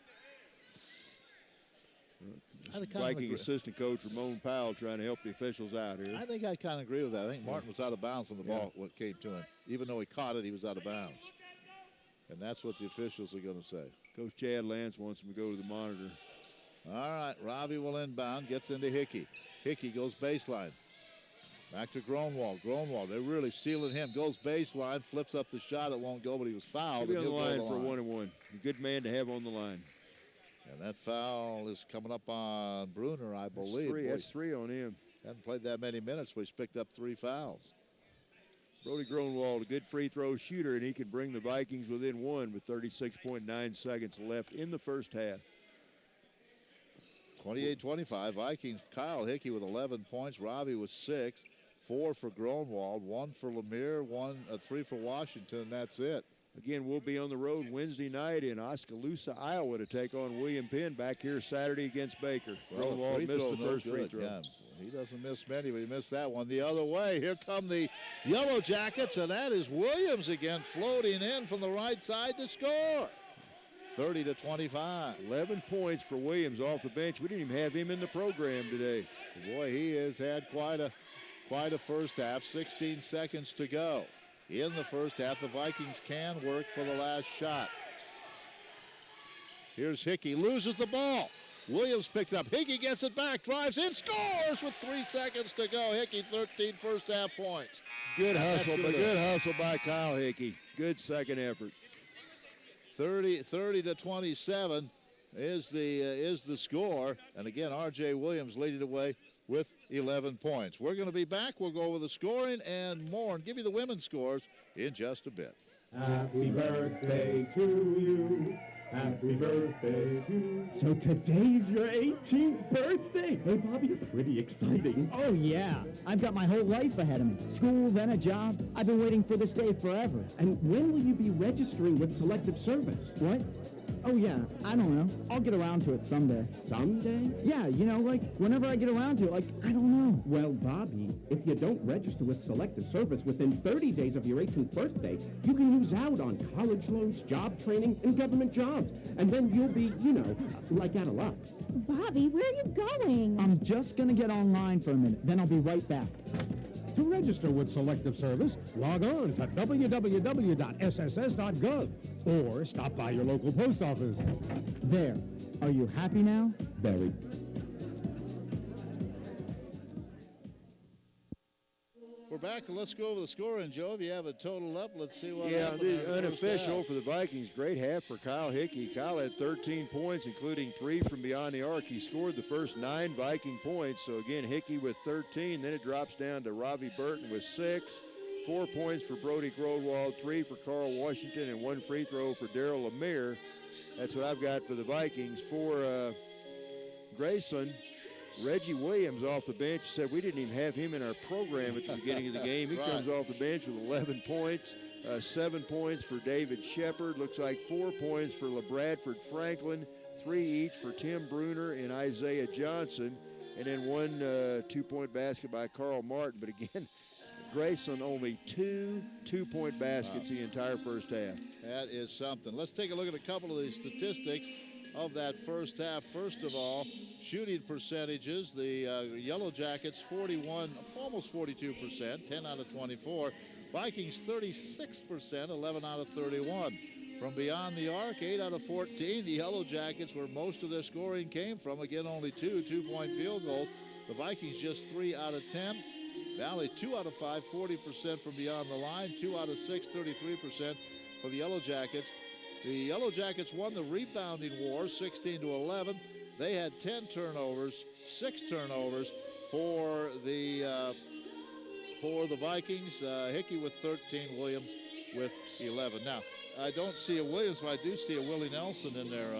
Viking assistant coach Ramon Powell trying to help the officials out here. I think I kind of agree with that. I think Martin was out of bounds when the ball came to him. Even though he caught it, he was out of bounds. And that's what the officials are going to say. Coach Chad Lance wants him to go to the monitor. All right, Robbie will inbound, gets into Hickey. Hickey goes baseline. Back to Gronewald. Gronewald, they're really sealing him. Goes baseline, flips up the shot. It won't go, but he was fouled. He'll be on the line for 1-1. A good man to have on the line. And that foul is coming up on Bruner, I believe. That's three on him. Hasn't played that many minutes, but he's picked up 3 fouls. Brody Gronewald, a good free throw shooter, and he can bring the Vikings within 1 with 36.9 seconds left in the first half. 28-25, Vikings. Kyle Hickey with 11 points. Robbie with 6. 4 for Gronewald, 1 for Lemire, 3 for Washington. That's it. Again, we'll be on the road Wednesday night in Oskaloosa, Iowa to take on William Penn back here Saturday against Baker. Well, Gronewald missed the first free throw. Yeah, he doesn't miss many, but he missed that one. The other way, here come the Yellow Jackets, and that is Williams again floating in from the right side to score. 30-25. 11 points for Williams off the bench. We didn't even have him in the program today. Boy, he has had quite a first half. 16 seconds to go. In the first half, the Vikings can work for the last shot. Here's Hickey, loses the ball. Williams picks up. Hickey gets it back, drives in, scores with 3 seconds to go. Hickey, 13 first half points. Good hustle, but good hustle by Kyle Hickey. Good second effort. 30-27 is the score. And again, R.J. Williams leading the way with 11 points. We're going to be back. We'll go over the scoring and more and give you the women's scores in just a bit. Happy birthday to you. Happy birthday to you. So today's your 18th birthday. Hey, Bobby, pretty exciting. Oh, yeah. I've got my whole life ahead of me. School, then a job. I've been waiting for this day forever. And when will you be registering with Selective Service? What? Oh, yeah. I don't know. I'll get around to it someday. Someday? Yeah, you know, like, whenever I get around to it, like, I don't know. Well, Bobby, if you don't register with Selective Service within 30 days of your 18th birthday, you can lose out on college loans, job training, and government jobs. And then you'll be, you know, like out of luck. Bobby, where are you going? I'm just gonna get online for a minute, then I'll be right back. To register with Selective Service, log on to www.sss.gov or stop by your local post office. There. Are you happy now? Very. We're back, and let's go over the score. And Joe, if you have it totaled up, let's see what happened. Yeah, the unofficial for the Vikings. Great half for Kyle Hickey. Kyle had 13 points, including 3 from beyond the arc. He scored the first 9 Viking points. So, again, Hickey with 13. Then it drops down to Robbie Burton with 6. 4 points for Brody Gronewald, 3 for Carl Washington, and 1 free throw for Daryl Lemire. That's what I've got for the Vikings. For Graceland, Reggie Williams off the bench said we didn't even have him in our program at the beginning of the game. He comes off the bench with 11 points, 7 points for David Shepard. Looks like 4 points for LeBradford Franklin, 3 each for Tim Bruner and Isaiah Johnson, and then 1 2-point basket by Carl Martin. But again, Graceland only 2 2-point baskets the entire first half. That is something. Let's take a look at a couple of these statistics of that first half. First of all, shooting percentages. The Yellow Jackets 41, almost 42%, 10 out of 24. Vikings 36%, 11 out of 31. From beyond the arc, 8 out of 14. The Yellow Jackets, where most of their scoring came from, again only 2 2-point field goals. The Vikings just 3 out of 10. Valley 2 out of 5, 40% from beyond the line. 2 out of 6, 33% for the Yellow Jackets. The Yellow Jackets won the rebounding war 16-11. They had 10 turnovers, 6 turnovers for the Vikings. Hickey with 13, Williams with 11. Now, I don't see a Williams, but I do see a Willie Nelson in there.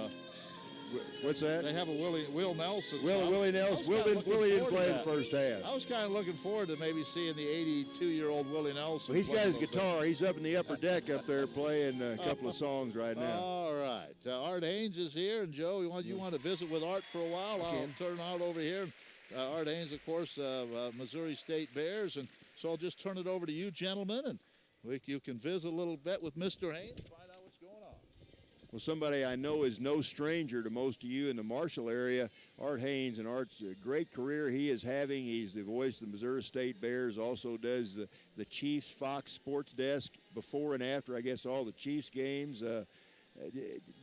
What's that? They have a Will Nelson. Willie Nelson. Willie didn't play the first half. I was kind of looking forward to maybe seeing the 82-year-old Willie Nelson. Well, he's got his guitar. He's up in the upper deck up there playing a couple of songs right now. All right. Art Haynes is here. And, Joe, you want to visit with Art for a while? I'll turn Art over here. Art Haynes, of course, Missouri State Bears. And so I'll just turn it over to you, gentlemen, and you can visit a little bit with Mr. Haynes, find out what's going on. Well, somebody I know is no stranger to most of you in the Marshall area, Art Haynes, and Art's a great career he is having. He's the voice of the Missouri State Bears, also does the Chiefs Fox Sports Desk before and after, I guess, all the Chiefs games.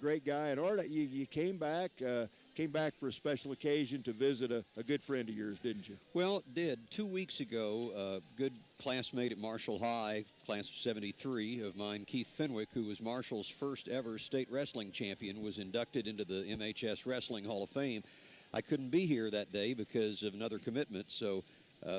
Great guy. And Art, you came back for a special occasion to visit a good friend of yours, didn't you? Well, did. 2 weeks ago, a good classmate at Marshall High, class of 73 of mine, Keith Fenwick, who was Marshall's first ever state wrestling champion, was inducted into the MHS Wrestling Hall of Fame. I couldn't be here that day because of another commitment, so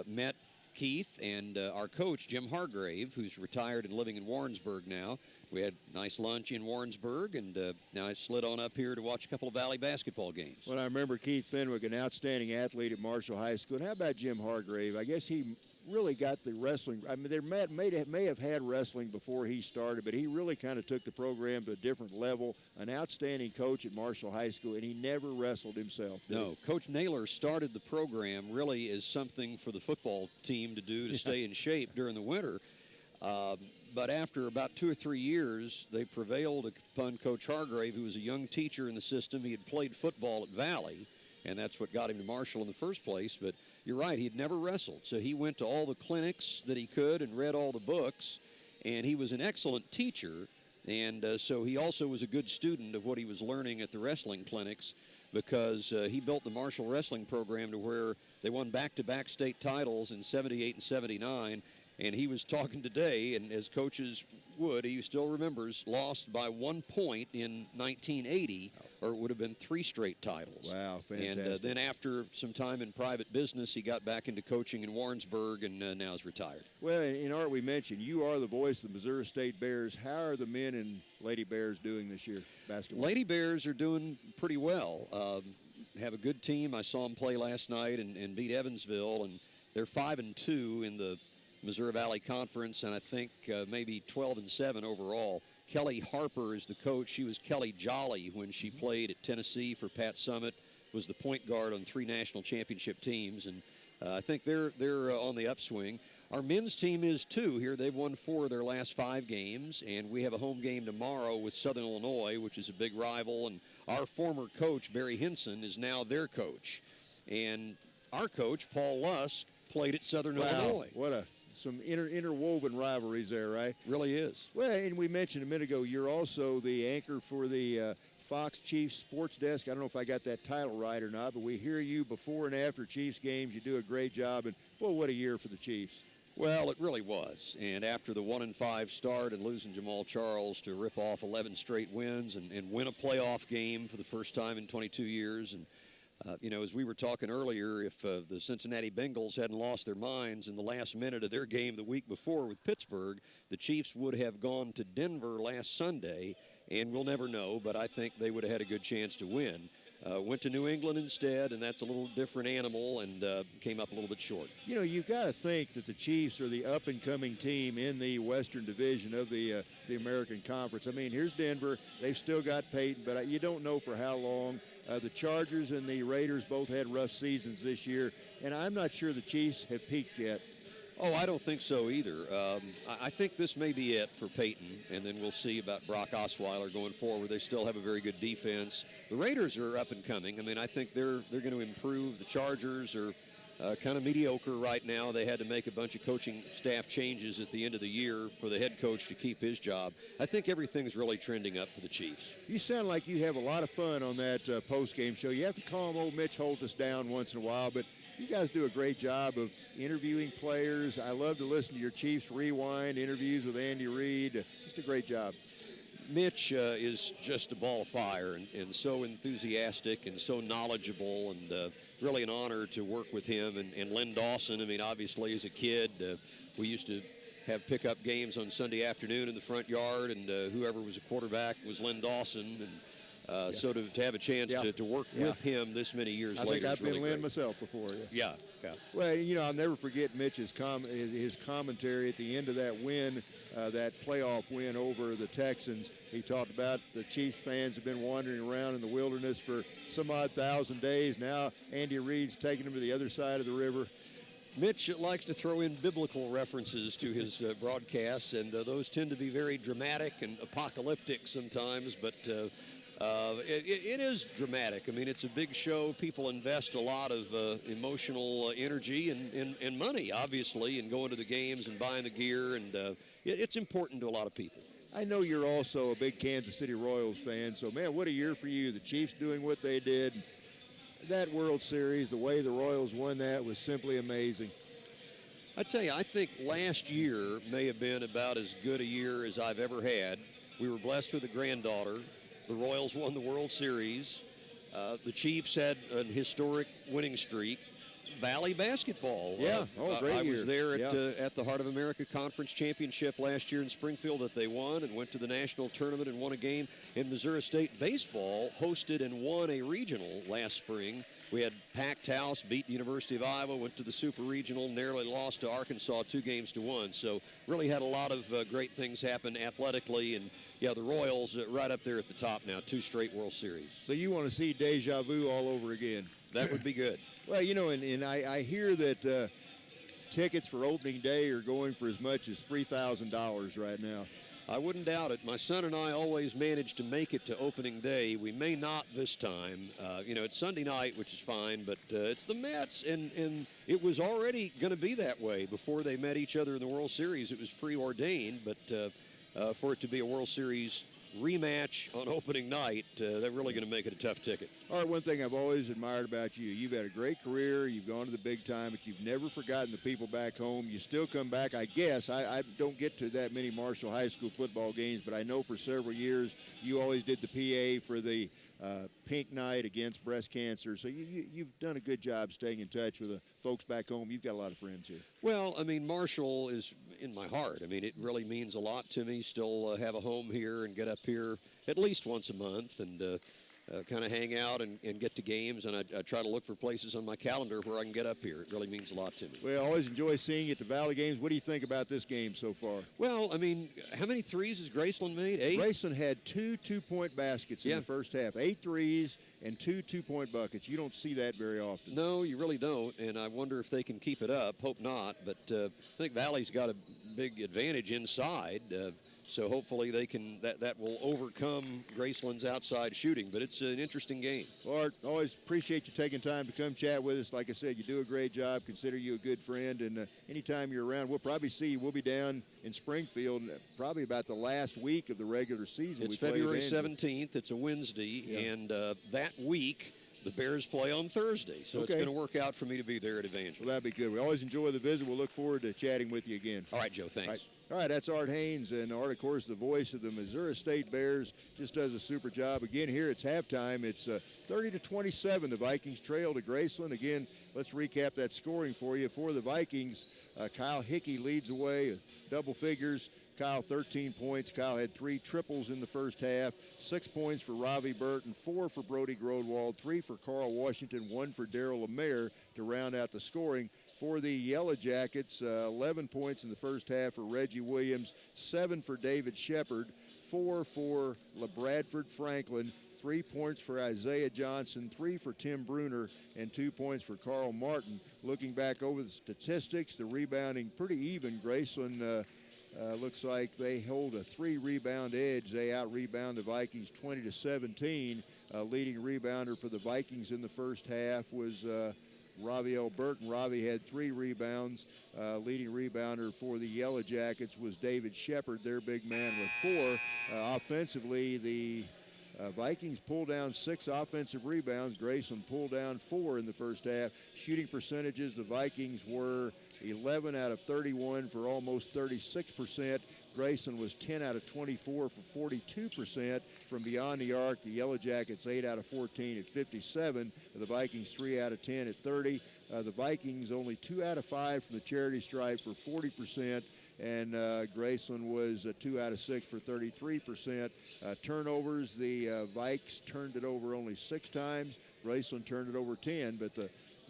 met Keith and our coach, Jim Hargrave, who's retired and living in Warrensburg now. We had a nice lunch in Warrensburg, and now I slid on up here to watch a couple of Valley basketball games. Well, I remember Keith Fenwick, an outstanding athlete at Marshall High School. And how about Jim Hargrave? I guess he really got the wrestling. I mean, may have had wrestling before he started, but he really kind of took the program to a different level. An outstanding coach at Marshall High School, and he never wrestled himself. No, Coach Naylor started the program really as something for the football team to do to stay in shape during the winter. But after about 2 or 3 years, they prevailed upon Coach Hargrave, who was a young teacher in the system. He had played football at Valley, and that's what got him to Marshall in the first place. But you're right, he had never wrestled. So he went to all the clinics that he could and read all the books, and he was an excellent teacher. And so he also was a good student of what he was learning at the wrestling clinics, because he built the Marshall wrestling program to where they won back-to-back state titles in 78 and 79. And he was talking today, and as coaches would, he still remembers, lost by 1 point in 1980, or it would have been 3 straight titles. Wow, fantastic. And then after some time in private business, he got back into coaching in Warrensburg, and now is retired. Well, in Art, we mentioned you are the voice of the Missouri State Bears. How are the men and Lady Bears doing this year, basketball? Lady Bears are doing pretty well. Have a good team. I saw them play last night and beat Evansville, and they're 5-2 in the Missouri Valley Conference, and I think maybe 12-7 overall. Kelly Harper is the coach. She was Kelly Jolly when she played at Tennessee for Pat Summitt, was the point guard on 3 national championship teams, and I think they're on the upswing. Our men's team is too. Here they've won 4 of their last 5 games, and we have a home game tomorrow with Southern Illinois, which is a big rival, and our former coach, Barry Henson, is now their coach. And our coach, Paul Lusk, played at Southern Illinois. What some interwoven rivalries there, right? Really is. Well, and we mentioned a minute ago, you're also the anchor for the Fox Chiefs Sports Desk. I don't know if I got that title right or not, but we hear you before and after Chiefs games. You do a great job, and boy, what a year for the Chiefs. Well, it really was. And after the 1-5 start and losing Jamal Charles to rip off 11 straight wins and win a playoff game for the first time in 22 years, and you know, as we were talking earlier, if the Cincinnati Bengals hadn't lost their minds in the last minute of their game the week before with Pittsburgh, the Chiefs would have gone to Denver last Sunday, and we'll never know, but I think they would have had a good chance to win. Went to New England instead, and that's a little different animal, and came up a little bit short. You know, you've got to think that the Chiefs are the up-and-coming team in the Western Division of the American Conference. I mean, here's Denver. They've still got Peyton, but you don't know for how long. The Chargers and the Raiders both had rough seasons this year, and I'm not sure the Chiefs have peaked yet. Oh, I don't think so either. I think this may be it for Peyton, and then we'll see about Brock Osweiler going forward. They still have a very good defense. The Raiders are up and coming. I mean, I think they're going to improve. The Chargers are kind of mediocre right now. They had to make a bunch of coaching staff changes at the end of the year for the head coach to keep his job. I think everything's really trending up for the Chiefs. You sound like you have a lot of fun on that post-game show. You have to calm old Mitch Holthus down once in a while, but you guys do a great job of interviewing players. I love to listen to your Chiefs Rewind interviews with Andy Reid. Just a great job. Mitch is just a ball of fire and so enthusiastic and so knowledgeable, and really an honor to work with him. And Lynn Dawson, I mean, obviously as a kid, we used to have pickup games on Sunday afternoon in the front yard, and whoever was a quarterback was Lynn Dawson. And so to have a chance to work with him this many years later. I think I've been really Lynn great. myself before. Yeah. Well, you know, I'll never forget Mitch's his commentary at the end of that win, that playoff win over the Texans. He talked about the Chiefs fans have been wandering around in the wilderness for some odd 1,000 days. Now Andy Reid's taking them to the other side of the river. Mitch likes to throw in biblical references to his broadcasts, and those tend to be very dramatic and apocalyptic sometimes, but it is dramatic. I mean, it's a big show. People invest a lot of emotional energy and money, obviously, in going to the games and buying the gear, and it's important to a lot of people. I know you're also a big Kansas City Royals fan, so, man, what a year for you. The Chiefs doing what they did. That World Series, the way the Royals won that was simply amazing. I tell you, I think last year may have been about as good a year as I've ever had. We were blessed with a granddaughter. The Royals won the World Series. The Chiefs had an historic winning streak. Valley basketball. Great I year. was there at the Heart of America Conference Championship last year in Springfield that they won, and went to the national tournament and won a game. In Missouri State baseball, hosted and won a regional last spring. We had packed house, beat the University of Iowa, went to the Super Regional, narrowly lost to Arkansas 2-1. So really had a lot of great things happen athletically, and yeah, the Royals right up there at the top now, 2 straight World Series. So you want to see deja vu all over again? That would be good. Well, you know, and I hear that tickets for opening day are going for as much as $3,000 right now. I wouldn't doubt it. My son and I always manage to make it to opening day. We may not this time. You know, it's Sunday night, which is fine, but it's the Mets, and it was already going to be that way before they met each other in the World Series. It was preordained, but for it to be a World Series rematch on opening night, they're really going to make it a tough ticket. All right, one thing I've always admired about you, you've had a great career, you've gone to the big time, but you've never forgotten the people back home. You still come back, I guess. I don't get to that many Marshall High School football games, but I know for several years you always did the PA for the Pink Night against breast cancer. So you've done a good job staying in touch with the folks back home. You've got a lot of friends here. Well, I mean, Marshall is in my heart. I mean, it really means a lot to me. Still have a home here and get up here at least once a month and kind of hang out and get to games. And I try to look for places on my calendar where I can get up here. It really means a lot to me. Well, I always enjoy seeing you at the Valley games. What do you think about this game so far? Well, I mean, how many threes has Graceland made? 8? Graceland had 2 two-point baskets in the first half. 8 threes and 2 two-point buckets. You don't see that very often. No, you really don't, and I wonder if they can keep it up. Hope not, but I think Valley's got a big advantage inside. So hopefully they can that will overcome Graceland's outside shooting. But it's an interesting game. Art, always appreciate you taking time to come chat with us. Like I said, you do a great job. Consider you a good friend. And anytime you're around, we'll probably see you. We'll be down in Springfield probably about the last week of the regular season. It's February 17th. It's a Wednesday. And that week, the Bears play on Thursday. So it's going to work out for me to be there at Evangel. Well, that'd be good. We always enjoy the visit. We'll look forward to chatting with you again. All right, Joe. Thanks. All right, that's Art Haynes, and Art, of course, the voice of the Missouri State Bears, just does a super job. Again, here it's halftime. It's 30-27. The Vikings trail to Graceland. Again, let's recap that scoring for you. For the Vikings, Kyle Hickey leads the way, double figures. Kyle, 13 points. Kyle had 3 triples in the first half. 6 points for Ravi Burton, 4 for Brody Grodwald, 3 for Carl Washington, 1 for Darryl Lemaire to round out the scoring. For the Yellow Jackets, 11 points in the first half for Reggie Williams, 7 for David Shepard, 4 for LeBradford Franklin, 3 points for Isaiah Johnson, 3 for Tim Bruner, and 2 points for Carl Martin. Looking back over the statistics, the rebounding pretty even. Graceland looks like they hold a 3-rebound edge. They out-rebound the Vikings 20-17. Leading rebounder for the Vikings in the first half was Ravi Burton. Ravi had 3 rebounds. Leading rebounder for the Yellow Jackets was David Shepard, their big man, with 4. Offensively, the Vikings pulled down 6 offensive rebounds. Graceland pulled down 4 in the first half. Shooting percentages, the Vikings were 11 out of 31 for almost 36%. Graceland was 10 out of 24 for 42% from beyond the arc. The Yellow Jackets 8 out of 14 at 57. The Vikings 3 out of 10 at 30. The Vikings only 2 out of 5 from the charity stripe for 40%. And Graceland was 2 out of 6 for 33%. Turnovers, the Vikes turned it over only 6 times. Graceland turned it over 10, but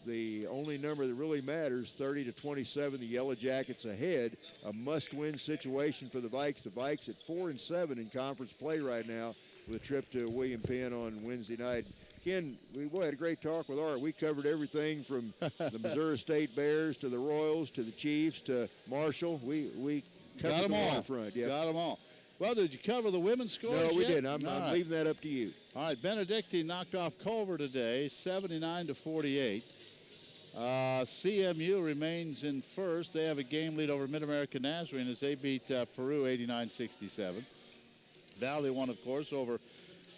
the only number that really matters, 30-27, the Yellow Jackets ahead. A must-win situation for the Vikes. The Vikes at 4-7 in conference play right now with a trip to William Penn on Wednesday night. Ken, we had a great talk with Art. We covered everything from the Missouri State Bears to the Royals to the Chiefs to Marshall. We covered them all front. Yeah. Got them all. Well, did you cover the women's scores No, we yet? didn't. I'm leaving that up to you. All right, Benedictine knocked off Culver today, 79-48. CMU remains in first. They have a game lead over Mid-America Nazarene as they beat Peru 89-67. Valley won, of course, over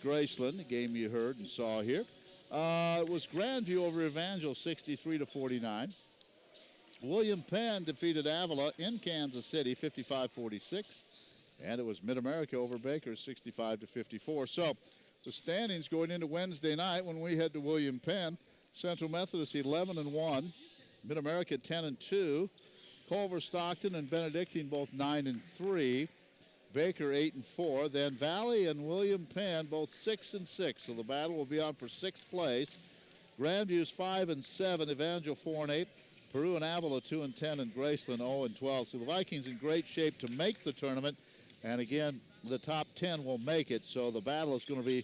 Graceland, the game you heard and saw here. It was Grandview over Evangel, 63-49. William Penn defeated Avila in Kansas City, 55-46. And it was Mid-America over Baker, 65-54. So the standings going into Wednesday night when we head to William Penn, Central Methodist 11-1, Mid-America 10-2, Culver, Stockton, and Benedictine both 9-3. Baker 8-4, then Valley and William Penn both 6-6. So the battle will be on for 6th place. Grandview's 5-7, Evangel 4-8, Peru and Avila 2-10, and Graceland 0-12. So the Vikings in great shape to make the tournament. And again, the top 10 will make it. So the battle is going to be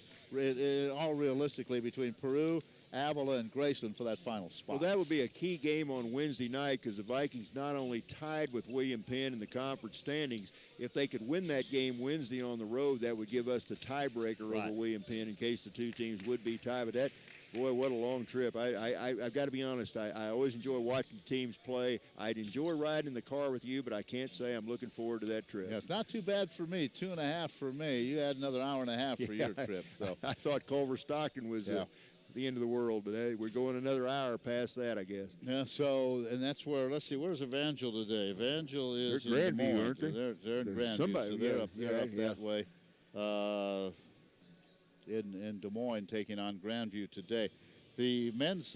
all realistically between Peru, Avila, and Graceland for that final spot. Well, that would be a key game on Wednesday night because the Vikings not only tied with William Penn in the conference standings, if they could win that game Wednesday on the road, that would give us the tiebreaker over William Penn in case the two teams would be tied. But that, boy, what a long trip. I've got to be honest, I always enjoy watching teams play. I'd enjoy riding in the car with you, but I can't say I'm looking forward to that trip. Yeah, it's not too bad for me, 2.5 for me. You had another hour and a half for your trip. So I thought Culver Stockton was the end of the world, but hey, we're going another hour past that, I guess. Yeah, so, and that's where, let's see, where's Evangel today? Evangel is they're in Des Grandview, Moines. aren't they? They're in Grandview, somebody, so they're up that way in Des Moines taking on Grandview today. The men's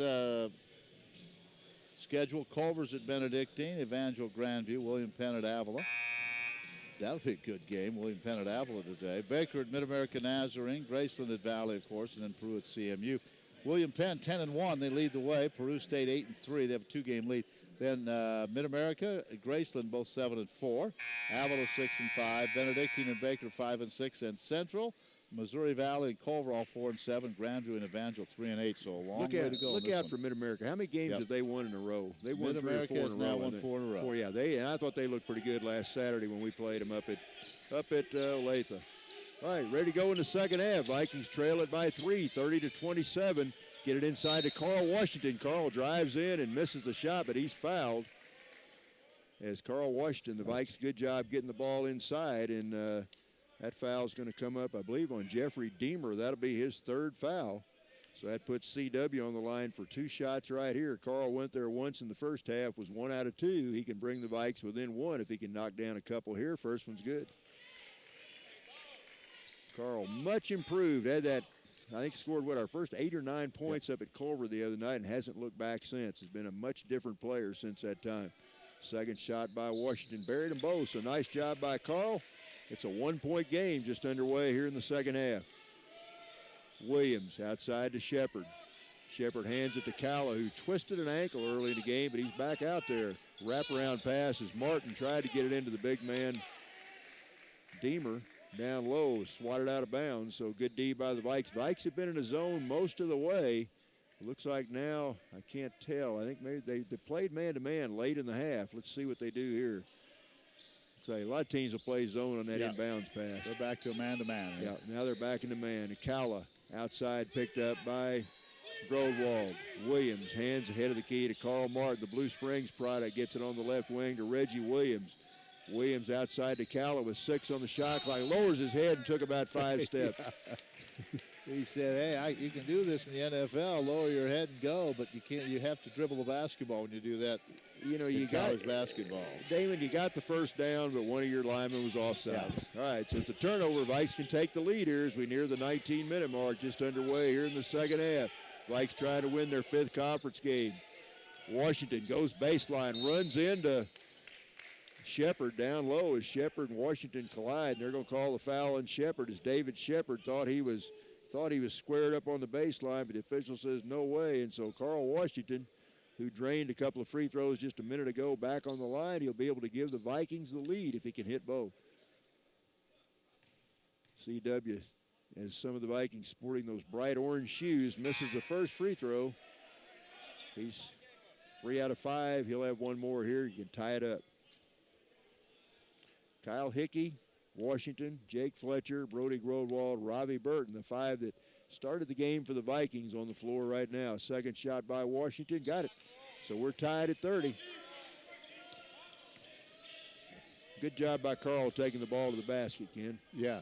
schedule, Culver's at Benedictine, Evangel Grandview, William Penn at Avila. That'll be a good game, William Penn at Avila today. Baker at Mid-America Nazarene, Graceland at Valley, of course, and then Peru at CMU. William Penn 10-1, they lead the way. Peru State 8-3, they have a 2-game lead. Then Mid-America, Graceland both 7-4, Avila 6-5, Benedictine and Baker 5-6, and Central, Missouri Valley and Culver all 4-7, Grandview and Evangel 3-8. So a long way to go. Look out for Mid-America. How many games have they won in a row? They won 3 or 4 in a row. Mid-America has now won 4 in a row. And I thought they looked pretty good last Saturday when we played them up at Olathe. All right, ready to go in the second half. Vikings trail it by 3, 30-27. Get it inside to Carl Washington. Carl drives in and misses the shot, but he's fouled. As Carl Washington, the Vikes, good job getting the ball inside, and that foul is going to come up, I believe, on Jeffrey Deemer. That'll be his 3rd foul. So that puts CW on the line for 2 shots right here. Carl went there once in the first half, was 1 out of 2. He can bring the Vikes within 1 if he can knock down a couple here. First one's good. Carl, much improved. Had that, I think, scored, our first 8 or 9 points up at Culver the other night and hasn't looked back since. Has been a much different player since that time. Second shot by Washington, buried them both. So nice job by Carl. It's a 1-point game just underway here in the second half. Williams outside to Shepard. Shepard hands it to Calla, who twisted an ankle early in the game, but he's back out there. Wraparound pass as Martin tried to get it into the big man. Deemer down low, swatted out of bounds, so good D by the Vikes. Vikes have been in a zone most of the way. It looks like now, I can't tell. I think maybe they played man-to-man late in the half. Let's see what they do here. So a lot of teams will play zone on that inbounds pass. They're back to a man-to-man. Yeah, now they're back into man. Calla outside picked up by Grodwald. Williams hands ahead of the key to Carl Martin. The Blue Springs product gets it on the left wing to Reggie Williams. Williams outside to Calla with 6 on the shot clock. Lowers his head and took about 5 steps. He said, hey, you can do this in the NFL, lower your head and go, but you can't. You have to dribble the basketball when you do that. you got college basketball. Damon, you got the first down, but one of your linemen was offside. Yeah. All right, so it's a turnover. Vikes can take the lead here as we near the 19-minute mark, just underway here in the second half. Vikes trying to win their 5th conference game. Washington goes baseline, runs into Shepard down low as Shepard and Washington collide. And they're going to call the foul on Shepard as David Shepard thought he was squared up on the baseline, but the official says no way. And so Carl Washington, who drained a couple of free throws just a minute ago, back on the line. He'll be able to give the Vikings the lead if he can hit both. CW, as some of the Vikings sporting those bright orange shoes, misses the first free throw. He's 3 out of 5. He'll have one more here. He can tie it up. Kyle Hickey, Washington, Jake Fletcher, Brody Grodwald, Robbie Burton, the 5 that started the game for the Vikings on the floor right now. Second shot by Washington, got it. So we're tied at 30. Good job by Carl taking the ball to the basket, Ken. Yeah,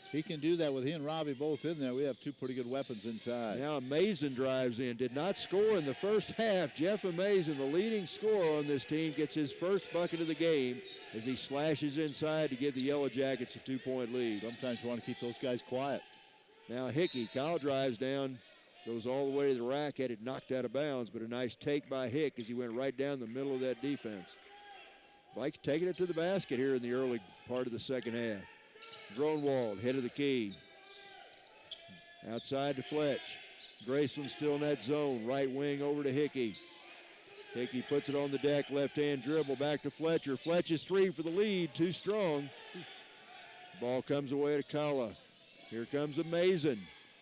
he can do that with he and Robbie both in there. We have 2 pretty good weapons inside. Now Amazin drives in. Did not score in the first half. Jeff Amazin, the leading scorer on this team, gets his first bucket of the game as he slashes inside to give the Yellow Jackets a 2-point lead. Sometimes you want to keep those guys quiet. Now Hickey, Kyle drives down, goes all the way to the rack, had it knocked out of bounds, but a nice take by Hick as he went right down the middle of that defense. Vikes taking it to the basket here in the early part of the second half. Gronwald, head of the key. Outside to Fletch. Graceland still in that zone. Right wing over to Hickey. Hickey puts it on the deck. Left-hand dribble back to Fletcher. Fletcher's 3 for the lead. Too strong. Ball comes away to Kala. Here comes Amazin.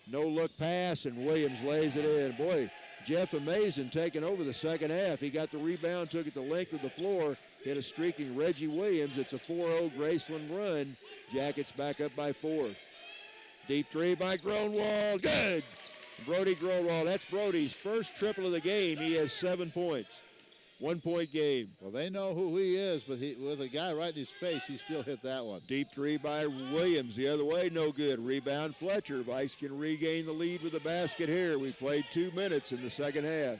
No-look pass, and Williams lays it in. Boy, Jeff Amazin taking over the second half. He got the rebound, took it the length of the floor, hit a streaking Reggie Williams. It's a 4-0 Graceland run. Jackets back up by 4. Deep 3 by Gronwald. Good. Brody Gronwald. That's Brody's first triple of the game. He has 7 points. 1-point game. Well, they know who he is, but with a guy right in his face, he still hit that one. Deep 3 by Williams. The other way, no good. Rebound Fletcher. Vice can regain the lead with the basket here. We played 2 minutes in the second half.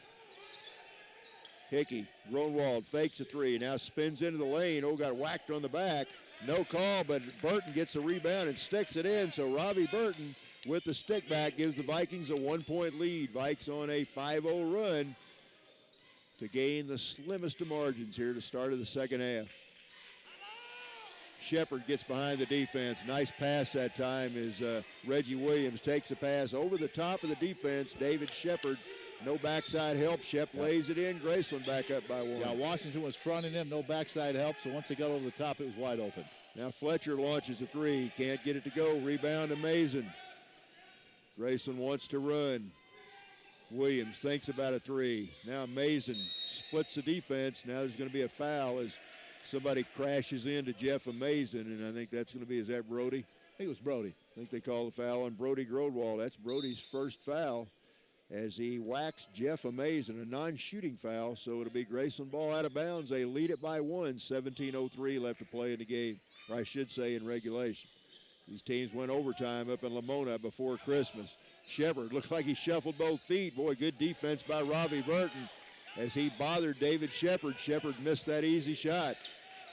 Hickey, Gronwald fakes a 3. Now spins into the lane. Oh, got whacked on the back. No call, but Burton gets the rebound and sticks it in. So Robbie Burton with the stick back gives the Vikings a 1-point lead. Vikes on a 5-0 run to gain the slimmest of margins here to start of the second half. Shepard gets behind the defense. Nice pass that time as Reggie Williams takes the pass over the top of the defense. David Shepard, no backside help. Shep lays it in. Graceland back up by 1. Yeah, Washington was fronting him. No backside help, so once they got over the top, it was wide open. Now Fletcher launches a 3. Can't get it to go. Rebound Amazin. Graceland wants to run. Williams thinks about a 3. Now Amazin splits the defense. Now there's going to be a foul as somebody crashes into Jeff Amazin, and I think that's going to be, is that Brody? I think it was Brody. I think they call the foul on Brody Grodwald. That's Brody's first foul as he whacks Jeff Amazin, a non-shooting foul, so it'll be Graceland ball out of bounds. They lead it by 1, 17:03 left to play in the game, or I should say in regulation. These teams went overtime up in Lamona before Christmas. Shepard looked like he shuffled both feet. Boy, good defense by Robbie Burton as he bothered David Shepard. Shepard missed that easy shot.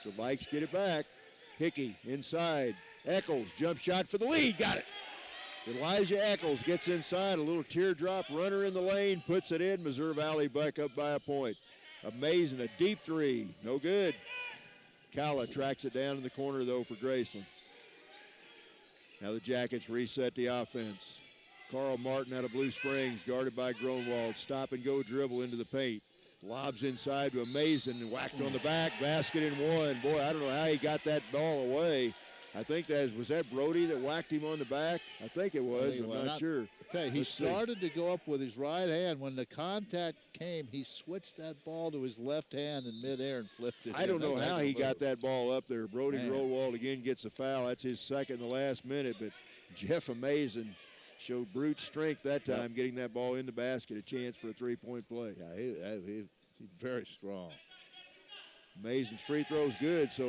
So Vikes get it back. Hickey inside. Eccles, jump shot for the lead. Got it. Elijah Eccles gets inside. A little teardrop runner in the lane. Puts it in. Missouri Valley back up by a point. Amazing. A deep 3. No good. Kala tracks it down in the corner, though, for Graceland. Now the Jackets reset the offense. Carl Martin out of Blue Springs, guarded by Gronwald. Stop and go dribble into the paint. Lobs inside to Amazin and whacked on the back. Basket and 1. Boy, I don't know how he got that ball away. I think was that Brody that whacked him on the back? I think it was. I'm not sure. I tell you, he started to go up with his right hand. When the contact came, he switched that ball to his left hand in midair and flipped it. I don't know how he got that ball up there. Brody Grodwald again gets a foul. That's his second in the last minute, but Jeff Amazin showed brute strength that time, getting that ball in the basket, a chance for a 3-point play. Yeah, he's very strong. Amazin's free throw's good, so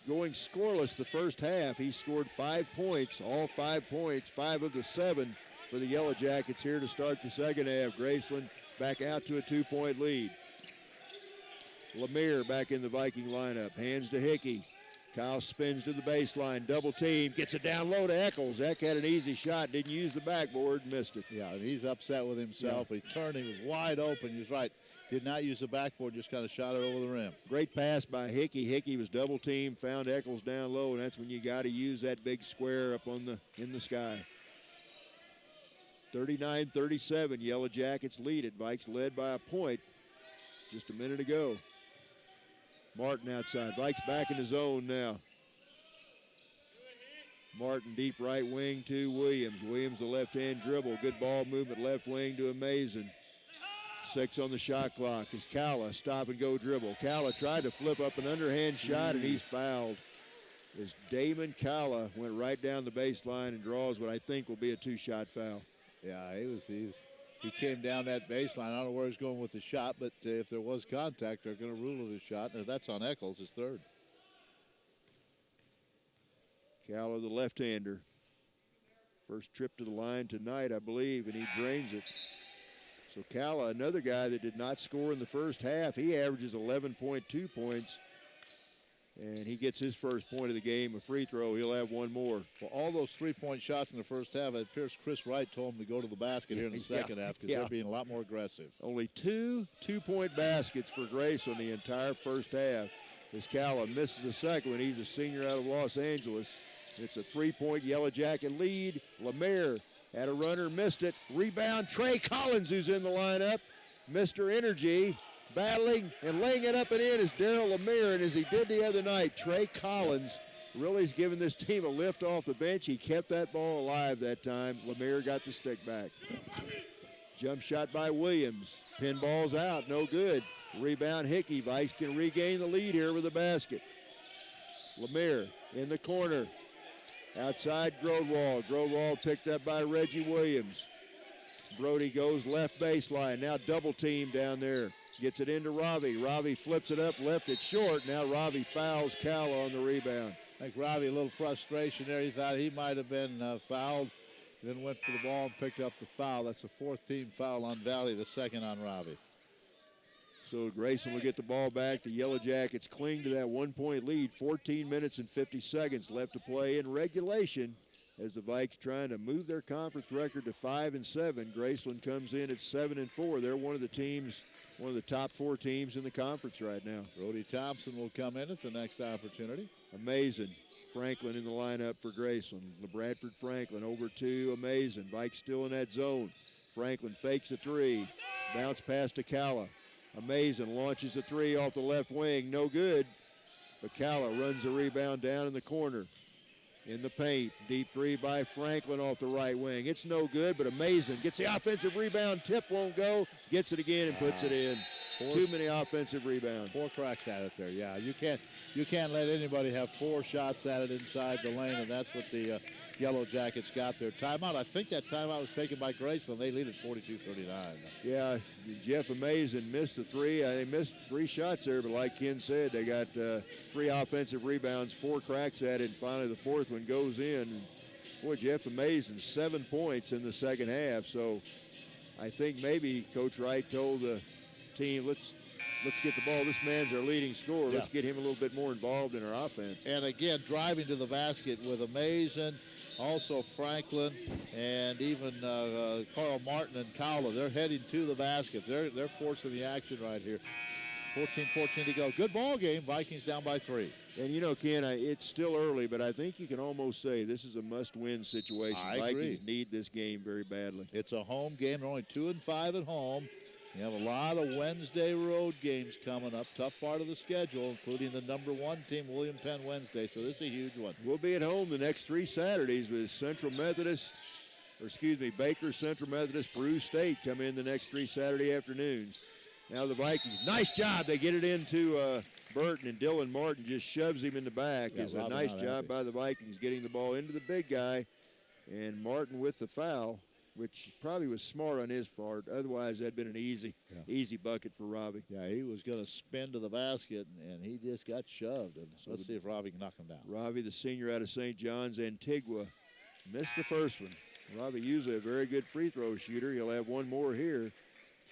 going scoreless the first half. He scored 5 points, all 5 points, 5 of the 7 for the Yellow Jackets here to start the second half. Graceland back out to a 2-point lead. Lemire back in the Viking lineup. Hands to Hickey. Kyle spins to the baseline. Double team. Gets it down low to Eccles. Eck had an easy shot. Didn't use the backboard. Missed it. Yeah, and he's upset with himself. Yeah. He turned. He was wide open. He was right. Did not use the backboard. Just kind of shot it over the rim. Great pass by Hickey. Hickey was double teamed. Found Eccles down low, and that's when you got to use that big square up on in the sky. 39-37. Yellow Jackets lead it. Vikes led by a point just a minute ago. Martin outside. Vikes back in the zone now. Martin deep right wing to Williams. Williams the left-hand dribble. Good ball movement left wing to Amazing. 6 on the shot clock is Calla. Stop and go dribble. Calla tried to flip up an underhand shot and he's fouled. As Damon Calla went right down the baseline and draws what I think will be a 2-shot foul. Yeah, he came down that baseline. I don't know where he's going with the shot, but if there was contact, they're going to rule it a shot. And that's on Eccles, his third. Calla, the left-hander. First trip to the line tonight, I believe, and he drains it. So Calla, another guy that did not score in the first half, he averages 11.2 points. And he gets his first point of the game, a free throw. He'll have one more. Well, all those three-point shots in the first half, it appears Chris Wright told him to go to the basket here in the second half because they're being a lot more aggressive. Only 2 two-point baskets for Grace on the entire first half. As Calla misses a second one. He's a senior out of Los Angeles. It's a 3-point Yellow Jacket lead. Lemire had a runner, missed it. Rebound, Trey Collins, who's in the lineup. Mr. Energy. Battling and laying it up and in is Daryl Lemire, and as he did the other night, Trey Collins really has given this team a lift off the bench. He kept that ball alive that time. Lemire got the stick back. Jump shot by Williams. Pinball's out, no good. Rebound Hickey. Vice can regain the lead here with a basket. Lemire in the corner. Outside Grodwald. Grodwald picked up by Reggie Williams. Brody goes left baseline. Now double team down there. Gets it into Ravi. Ravi flips it up, left it short. Now Ravi fouls Calla on the rebound. I think Ravi, a little frustration there. He thought he might have been fouled. Then went for the ball and picked up the foul. That's the 4th team foul on Valley, the 2nd on Ravi. So Grayson will get the ball back. The Yellow Jackets cling to that 1-point lead. 14 minutes and 50 seconds left to play in regulation as the Vikes trying to move their conference record to 5-7. Graceland comes in at 7-4. They're one of the top 4 teams in the conference right now. Brody Thompson will come in at the next opportunity. Amazing. Franklin in the lineup for Graceland. LeBradford Franklin over to Amazing. Vikes still in that zone. Franklin fakes a 3. Bounce pass to Calla. Amazing launches a 3 off the left wing. No good. But Calla runs the rebound down in the corner. In the paint. Deep 3 by Franklin off the right wing. It's no good, but Amazing gets the offensive rebound. Tip won't go. Gets it again and puts it in. Too many offensive rebounds. 4 cracks at it there. Yeah, you can't let anybody have 4 shots at it inside the lane, and that's what the Yellow Jackets got their timeout. I think that timeout was taken by Graceland. They lead at 42-39. Yeah, Jeff Amazing missed the 3. They missed 3 shots there, but like Ken said, they got 3 offensive rebounds, 4 cracks at it, and finally the 4th one goes in. Boy, Jeff Amazing, 7 points in the second half. So I think maybe Coach Wright told the team, let's get the ball. This man's our leading scorer. Let's get him a little bit more involved in our offense. And again, driving to the basket with Amazing, also Franklin, and even Carl Martin and Calla. They're heading to the basket. They're forcing the action right here. 14-14 to go. Good ball game. Vikings down by 3. And you know, Ken, it's still early, but I think you can almost say this is a must-win situation. I Vikings agree. need this game very badly. It's a home game. They're only 2-5 at home. You have a lot of Wednesday road games coming up. Tough part of the schedule, including the number 1 team, William Penn, Wednesday. So this is a huge one. We'll be at home the next 3 Saturdays with Baker, Central Methodist, Peru State come in the next 3 Saturday afternoons. Now the Vikings, nice job. They get it into Burton, and Dylan Martin just shoves him in the back. It's a nice job by the Vikings getting the ball into the big guy. And Martin with the foul, which probably was smart on his part. Otherwise, that'd been an easy bucket for Robbie. Yeah, he was going to spin to the basket, and he just got shoved. And so let's see if Robbie can knock him down. Robbie, the senior out of St. John's, Antigua, missed the first one. Robbie usually a very good free throw shooter. He'll have one more here.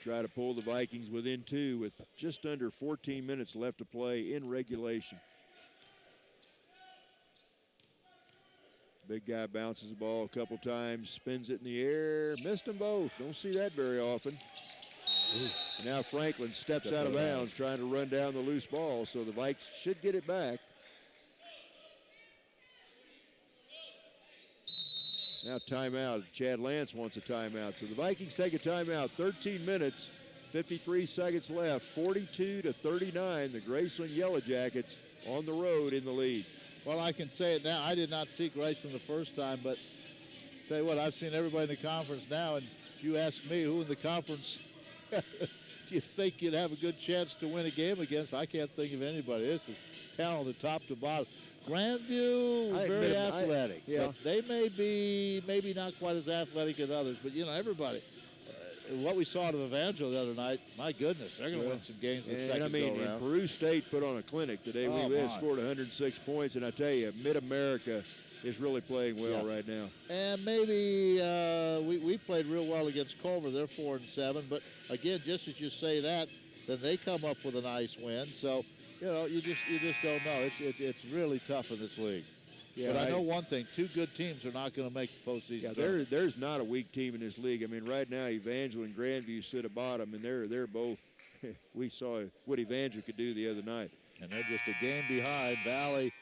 try to pull the Vikings within 2 with just under 14 minutes left to play in regulation. Big guy bounces the ball a couple times, spins it in the air, missed them both. Don't see that very often. And now Franklin steps out of bounds trying to run down the loose ball, so the Vikes should get it back. Now timeout. Chad Lance wants a timeout. So the Vikings take a timeout. 13 minutes, 53 seconds left. 42-39. The Graceland Yellow Jackets on the road in the lead. Well, I can say it now. I did not see Graceland the first time, but tell you what, I've seen everybody in the conference now, and if you ask me who in the conference do you think you'd have a good chance to win a game against, I can't think of anybody. This is talented top to bottom. Grandview, very athletic. Yeah. But they may be maybe not quite as athletic as others, but, you know, everybody. What we saw to Evangel the other night, my goodness, they're going to win some games the second go-around. And Peru State put on a clinic today. We scored 106 points, and I tell you, Mid-America is really playing well right now. And maybe we played real well against Culver. They're 4-7, but again, just as you say that, then they come up with a nice win. So, you know, you just don't know. It's really tough in this league. Yeah, but I know one thing: 2 good teams are not going to make the postseason. Yeah, there's not a weak team in this league. I mean, right now, Evangel and Grandview sit at bottom, and they're both. We saw what Evangel could do the other night. And they're just a game behind Valley,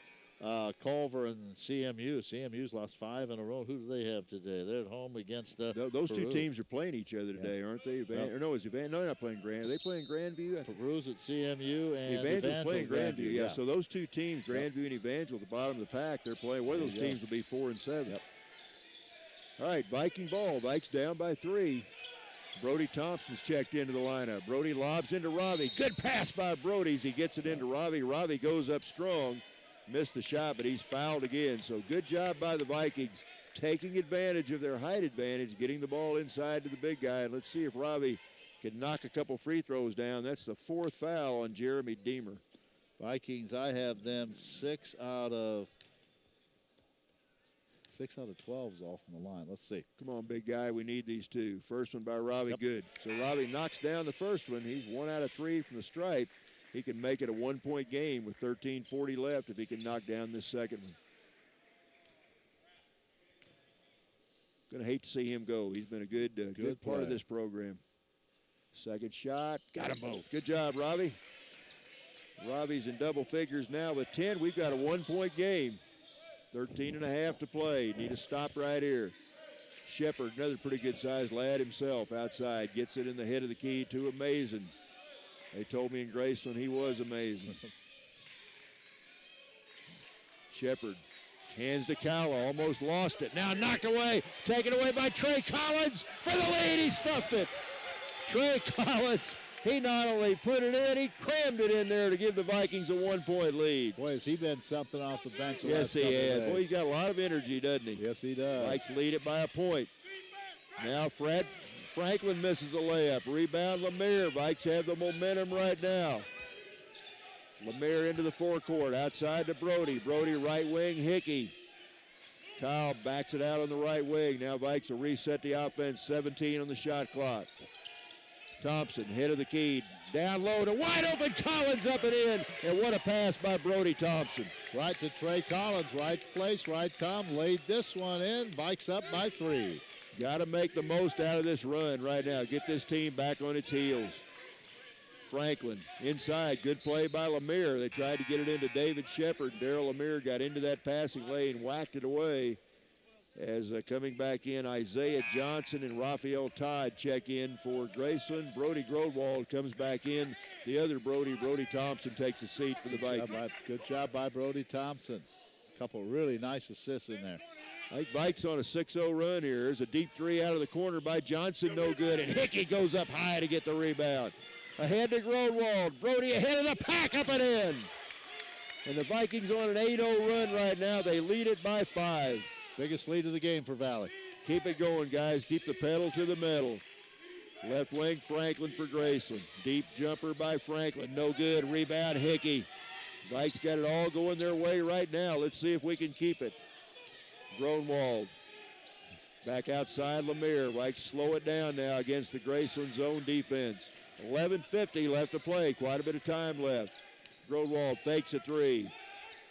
Culver, and CMU. CMU's lost 5 in a row. Who do they have today? They're at home against those Peru. 2 teams are playing each other today, aren't they? Or no, no, they're not playing Grand. Are they playing Grandview? Peru's at CMU and Evangel's playing Grandview. Yeah, so those 2 teams, Grandview and Evangel, at the bottom of the pack, they're playing. One of those teams will be 4-7. Yep. All right, Viking ball. Vikes down by 3. Brody Thompson's checked into the lineup. Brody lobs into Ravi. Good pass by Brody as he gets it into Ravi. Ravi goes up strong. Missed the shot, but he's fouled again. So good job by the Vikings taking advantage of their height advantage, getting the ball inside to the big guy. And let's see if Ravi can knock a couple free throws down. That's the 4th foul on Jeremy Deemer. Vikings, I have them 6 out of 12 is off from the line. Let's see. Come on, big guy. We need these 2. First one by Ravi, good. So Ravi knocks down the first one. He's 1 out of 3 from the stripe. He can make it a 1-point game with 13:40 left if he can knock down this second one. Going to hate to see him go. He's been a good part of this program. Second shot. Got them both. Good job, Ravi. Ravi's in double figures now with 10. We've got a 1-point game. 13.5 to play. Need a stop right here. Shepard, another pretty good-sized lad himself, outside. Gets it in the head of the key to Amazing. They told me in Graceland he was amazing. Shepard hands to Calla, almost lost it. Now knocked away, taken away by Trey Collins for the lead. He stuffed it. Trey Collins, he not only put it in, he crammed it in there to give the Vikings a 1-point lead. Boy, has he been something off the bench the Yes, last he has. days. Boy, he's got a lot of energy, doesn't he? Yes, he does. Vikes lead it by a point. Now Franklin misses a layup. Rebound Lemire. Vikes have the momentum right now. Lemire into the forecourt. Outside to Brody. Brody right wing. Hickey. Kyle backs it out on the right wing. Now Vikes will reset the offense. 17 on the shot clock. Thompson, head of the key. Down low to wide open Collins, up and in. And what a pass by Brody Thompson. Right to Trey Collins. Right place, right time. Laid this one in. Vikes up by 3. Got to make the most out of this run right now. Get this team back on its heels. Franklin inside. Good play by Lemire. They tried to get it into David Shepard. Darryl Lemire got into that passing lane, whacked it away. As coming back in, Isaiah Johnson and Raphael Todd check in for Graceland. Brody Grodwald comes back in. The other Brody Thompson, takes a seat for the Vikings. Good job by Brody Thompson. A couple really nice assists in there. I think Vikes on a 6-0 run here. There's a deep 3 out of the corner by Johnson, no good. And Hickey goes up high to get the rebound. Ahead to Grodwald. Brody ahead of the pack, up and in. And the Vikings on an 8-0 run right now. They lead it by 5. Biggest lead of the game for Valley. Keep it going, guys. Keep the pedal to the metal. Left wing Franklin for Graceland. Deep jumper by Franklin, no good. Rebound Hickey. Vikes got it all going their way right now. Let's see if we can keep it. Gronwald Back outside Lemire. Vikes slow it down now against the Graceland zone defense. 11:50 left to play. Quite a bit of time left. Grodwald fakes a three.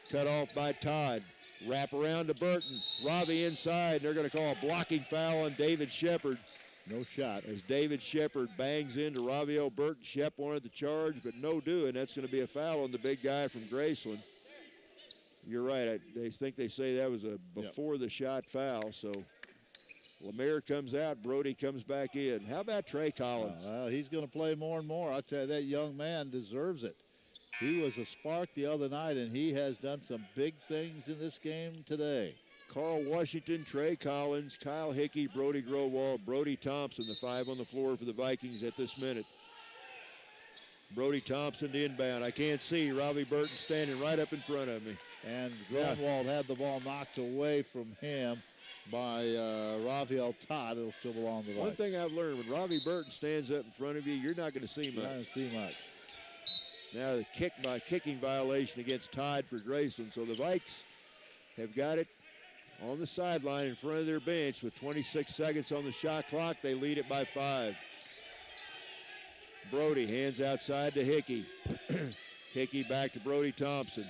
Cut off by Todd. Wrap around to Burton. Ravi inside. They're going to call a blocking foul on David Shepard. No shot. As David Shepard bangs into Raviel Burton. Shep wanted the charge, but no doing. That's going to be a foul on the big guy from Graceland. You're right. They think they say that was a before the shot foul. So Lemire comes out. Brody comes back in. How about Trey Collins? Well, he's going to play more and more. I tell you, that young man deserves it. He was a spark the other night, and he has done some big things in this game today. Carl Washington, Trey Collins, Kyle Hickey, Brody Growald, Brody Thompson, the five on the floor for the Vikings at this minute. Brody Thompson to inbound. I can't see. Robbie Burton standing right up in front of me. And Grunwald had the ball knocked away from him by Raviel Todd. It'll still belong to the Vikes. One thing I've learned, when Robbie Burton stands up in front of you, you're not going to see much. You're not going to see much. Now the kicking violation against Todd for Graceland. So the Vikes have got it on the sideline in front of their bench with 26 seconds on the shot clock. They lead it by 5. Brody hands outside to Hickey. Hickey back to Brody Thompson.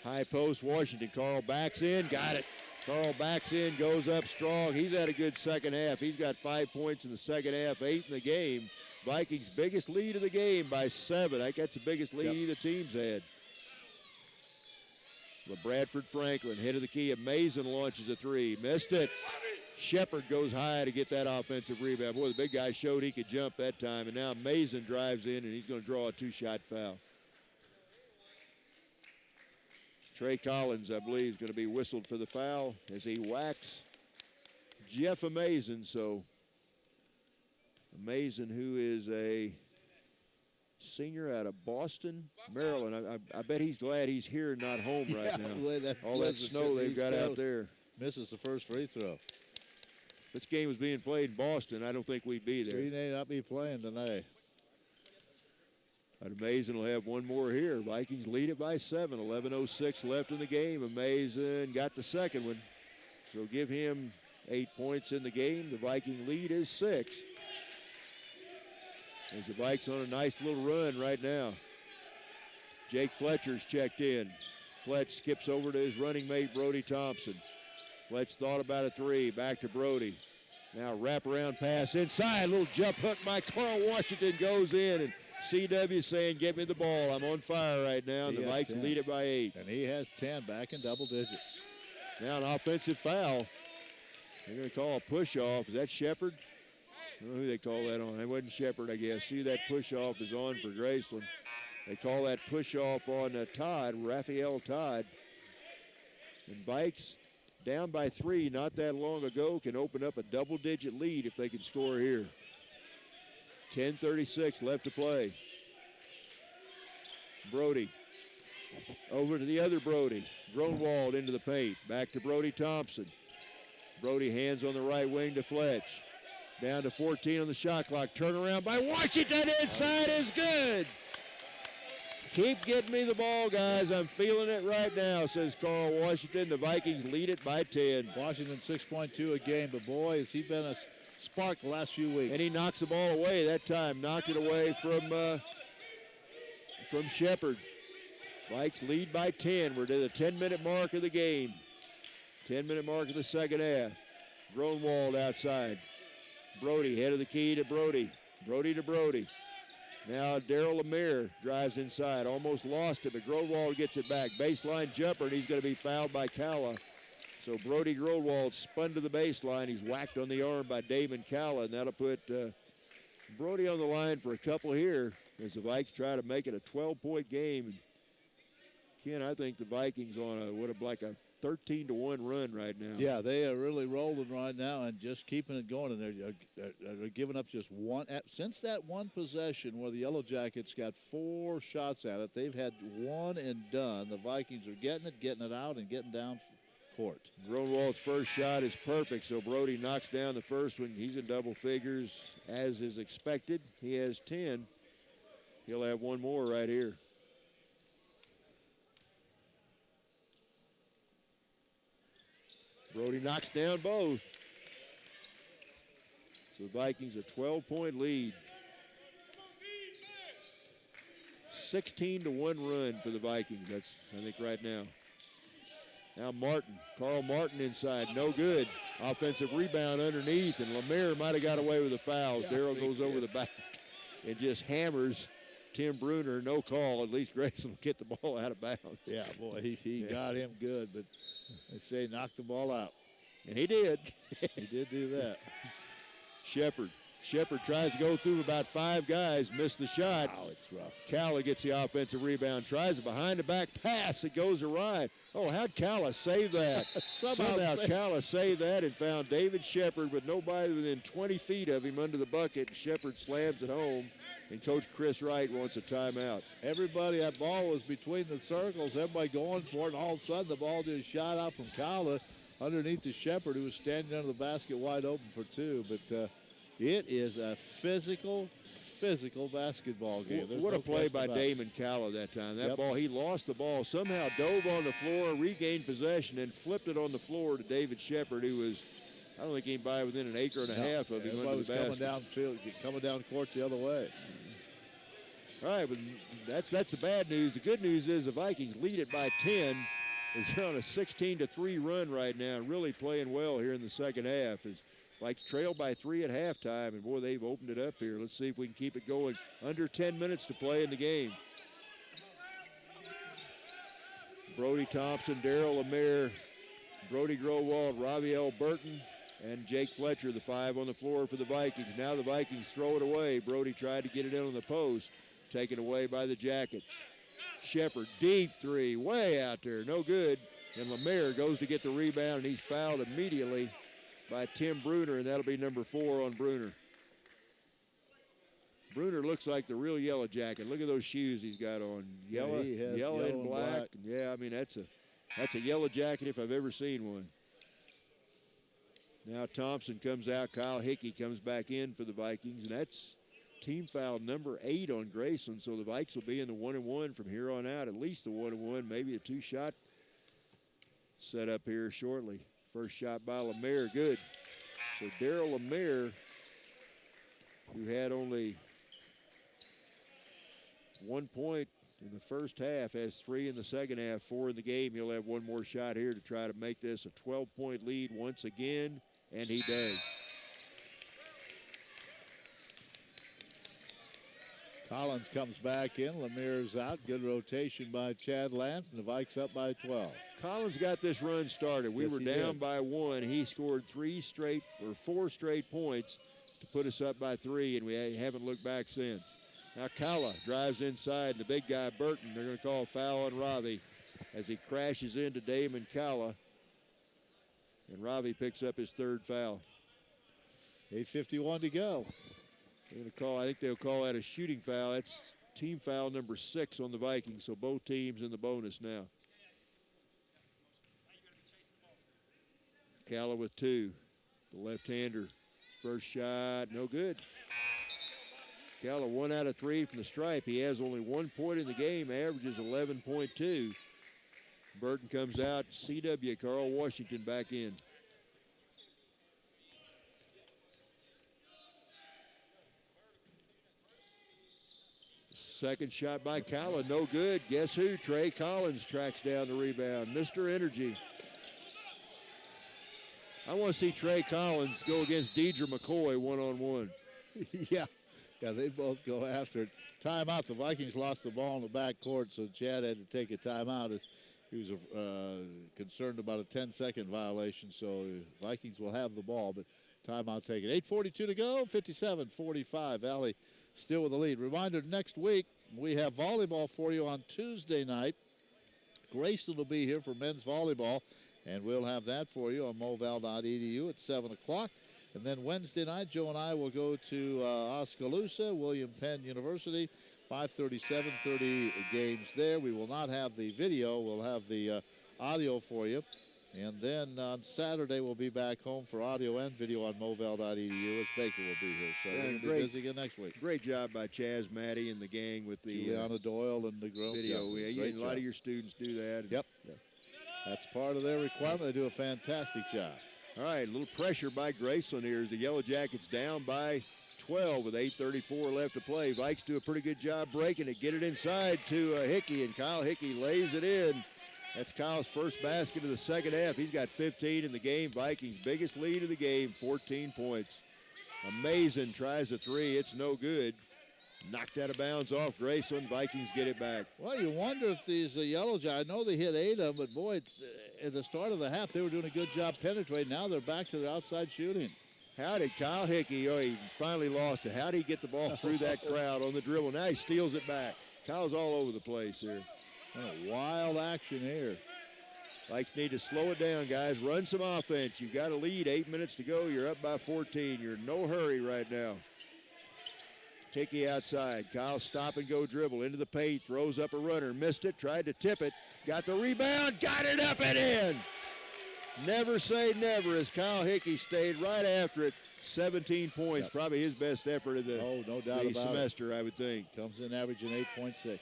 High post Washington. Carl backs in. Got it. Carl backs in, goes up strong. He's had a good second half. He's got 5 points in the second half, 8 in the game. Vikings' biggest lead of the game by 7. I think that's the biggest lead either team's had. LeBradford Franklin, hit of the key. Mason launches a three. Missed it. Shepard goes high to get that offensive rebound. Boy, the big guy showed he could jump that time, and now Mason drives in, and he's going to draw a 2-shot foul. Trey Collins, I believe, is going to be whistled for the foul as he whacks Jeff Amazen. So Amazen, who is a senior out of Boston, Maryland. I bet he's glad he's here and not home right now. All that snow they've got out there. Misses the first free throw. If this game was being played in Boston, I don't think we'd be there. He may not be playing tonight. But Amazen will have one more here. Vikings lead it by 7. 11:06 left in the game. Amazen got the second one. So give him 8 points in the game. The Viking lead is 6. As the Vikes on a nice little run right now. Jake Fletcher's checked in. Fletch skips over to his running mate, Brody Thompson. Fletch thought about a three. Back to Brody. Now wraparound pass inside. Little jump hook by Carl Washington goes in. And CW saying, get me the ball. I'm on fire right now. And the Vikes lead it by 8. And he has 10 back in double digits. Now an offensive foul. They're going to call a push-off. Is that Shepard? I don't know who they call that on. It wasn't Shepard, I guess. See, that push-off is on for Graceland. They call that push-off on Todd, Raphael Todd. And Vikes, down by 3 not that long ago, can open up a double-digit lead if they can score here. 10:36 left to play. Brody. Over to the other Brody. Gronwald into the paint. Back to Brody Thompson. Brody hands on the right wing to Fletch. Down to 14 on the shot clock. Turnaround by Washington. Inside is good. Keep getting me the ball, guys. I'm feeling it right now, says Carl Washington. The Vikings lead it by 10. Washington 6.2 a game, but boy, has he been a spark the last few weeks. And he knocks the ball away that time. Knocked it away from Shepard. Vikes lead by 10. We're to the 10-minute mark of the game. 10-minute mark of the second half. Gronwald outside. Brody, head of the key to Brody. Brody to Brody. Now Darryl Lemire drives inside. Almost lost it, but Gronwald gets it back. Baseline jumper, and he's going to be fouled by Calla. So Brody Gronwald spun to the baseline. He's whacked on the arm by Damon Calla, and that'll put Brody on the line for a couple here as the Vikes try to make it a 12-point game. And Ken, I think the Vikings on a 13-1 run right now. Yeah, they are really rolling right now and just keeping it going. And they're giving up just one. Since that one possession where the Yellow Jackets got 4 shots at it, they've had one and done. The Vikings are getting it out, and getting down court. Gronwald's first shot is perfect, so Brody knocks down the first one. He's in double figures, as is expected. He has 10. He'll have one more right here. Brody knocks down both. So the Vikings a 12-point lead. 16-1 run for the Vikings. That's, I think, right now. Now Martin, Carl Martin inside, no good. Offensive rebound underneath, and Lemaire might have got away with a foul. Yeah, Darrell goes over the back and just hammers Tim Bruner. No call. At least Graceland will get the ball out of bounds. Yeah, boy, he got him good, but they say knock the ball out. And he did. He did do that. Shepard tries to go through about 5 guys, missed the shot. Wow, it's rough. Calla gets the offensive rebound, tries a behind-the-back pass. It goes awry. Oh, how'd Calla save that? Somehow Calla saved that and found David Shepard with nobody within 20 feet of him under the bucket. Shepard slams it home, and Coach Chris Wright wants a timeout. Everybody, that ball was between the circles. Everybody going for it, and all of a sudden the ball just shot out from Calla underneath the Shepard, who was standing under the basket wide open for 2. But it is a physical basketball game. What a play by Damon Calla that time. That ball, he lost the ball, somehow dove on the floor, regained possession, and flipped it on the floor to David Shepard, who was, I don't think anybody within an acre and a half of him under the basket. Coming down court the other way. All right, but that's the bad news. The good news is the Vikings lead it by 10. They're on a 16-3 run right now, really playing well here in the second half. Like trailed by 3 at halftime, and boy, they've opened it up here. Let's see if we can keep it going. Under 10 minutes to play in the game. Brody Thompson, Darrell Lemaire, Brody Growald, Raviel Burton, and Jake Fletcher, the 5 on the floor for the Vikings. Now the Vikings throw it away. Brody tried to get it in on the post, taken away by the Jackets. Shepard, deep 3, way out there, no good. And Lemaire goes to get the rebound, and he's fouled immediately by Tim Bruner, and that'll be number 4 on Bruner. Bruner looks like the real Yellow Jacket. Look at those shoes he's got on. Yellow and black. Yeah, I mean, that's a Yellow Jacket if I've ever seen one. Now Thompson comes out. Kyle Hickey comes back in for the Vikings, and that's team foul number 8 on Graceland. So the Vikes will be in the 1-1 from here on out, at least the 1-1, maybe a 2-shot set up here shortly. First shot by Lemaire, good. So Darrell Lemaire, who had only 1 point in the first half, has 3 in the second half, 4 in the game. He'll have one more shot here to try to make this a 12-point lead once again, and he does. Collins comes back in. Lemaire's out. Good rotation by Chad Lance, and the Vikes up by 12. Collins got this run started. We were down by 1. He scored 4 straight points to put us up by 3, and we haven't looked back since. Now Calla drives inside, and the big guy, Burton, they're going to call a foul on Ravi as he crashes into Damon Calla, and Ravi picks up his 3rd foul. 8:51 to go. They're going to call, I think they'll call that a shooting foul. That's team foul number 6 on the Vikings, so both teams in the bonus now. Calla with 2. The left-hander. First shot, no good. Calla 1 out of 3 from the stripe. He has only 1 point in the game, averages 11.2. Burton comes out. CW, Carl Washington back in. Second shot by Calla, no good. Guess who? Trey Collins tracks down the rebound. Mr. Energy. I want to see Trey Collins go against Deidre McCoy one-on-one. Yeah, they both go after it. Timeout. The Vikings lost the ball in the back court, so Chad had to take a timeout as he was concerned about a 10-second violation. So Vikings will have the ball, but timeout taken. 8:42 to go, 57-45. Valley still with the lead. Reminder, next week we have volleyball for you on Tuesday night. Graceland will be here for men's volleyball, and we'll have that for you on moval.edu at 7 o'clock. And then Wednesday night, Joe and I will go to Oskaloosa, William Penn University, 5:30, 7:30 games there. We will not have the video. We'll have the audio for you. And then on Saturday, we'll be back home for audio and video on moval.edu as Baker will be here. So we'll be busy again next week. Great job by Chaz, Maddie, and the gang with the Juliana Doyle and the girl. Video. Yeah, a lot of your students do that. Yep. That's part of their requirement. They do a fantastic job. All right, a little pressure by Graceland here as the Yellow Jackets down by 12 with 8:34 left to play. Vikes do a pretty good job breaking it. Get it inside to Hickey, and Kyle Hickey lays it in. That's Kyle's first basket of the second half. He's got 15 in the game. Vikings' biggest lead of the game, 14 points. Amazing tries a three. It's no good. Knocked out of bounds off Graceland. Vikings get it back. Well, you wonder if these Yellow Jackets, I know they hit 8 of them, but boy, at the start of the half, they were doing a good job penetrating. Now they're back to their outside shooting. How did Kyle Hickey, he finally lost it. How did he get the ball through that crowd on the dribble? Now he steals it back. Kyle's all over the place here. Oh, wild action here. Vikes need to slow it down, guys. Run some offense. You've got a lead, 8 minutes to go. You're up by 14. You're in no hurry right now. Hickey outside. Kyle stop and go dribble into the paint. Throws up a runner. Missed it. Tried to tip it. Got the rebound. Got it up and in. Never say never as Kyle Hickey stayed right after it. 17 points. Yep. Probably his best effort of the, no doubt the about semester, it. I would think. Comes in averaging 8.6.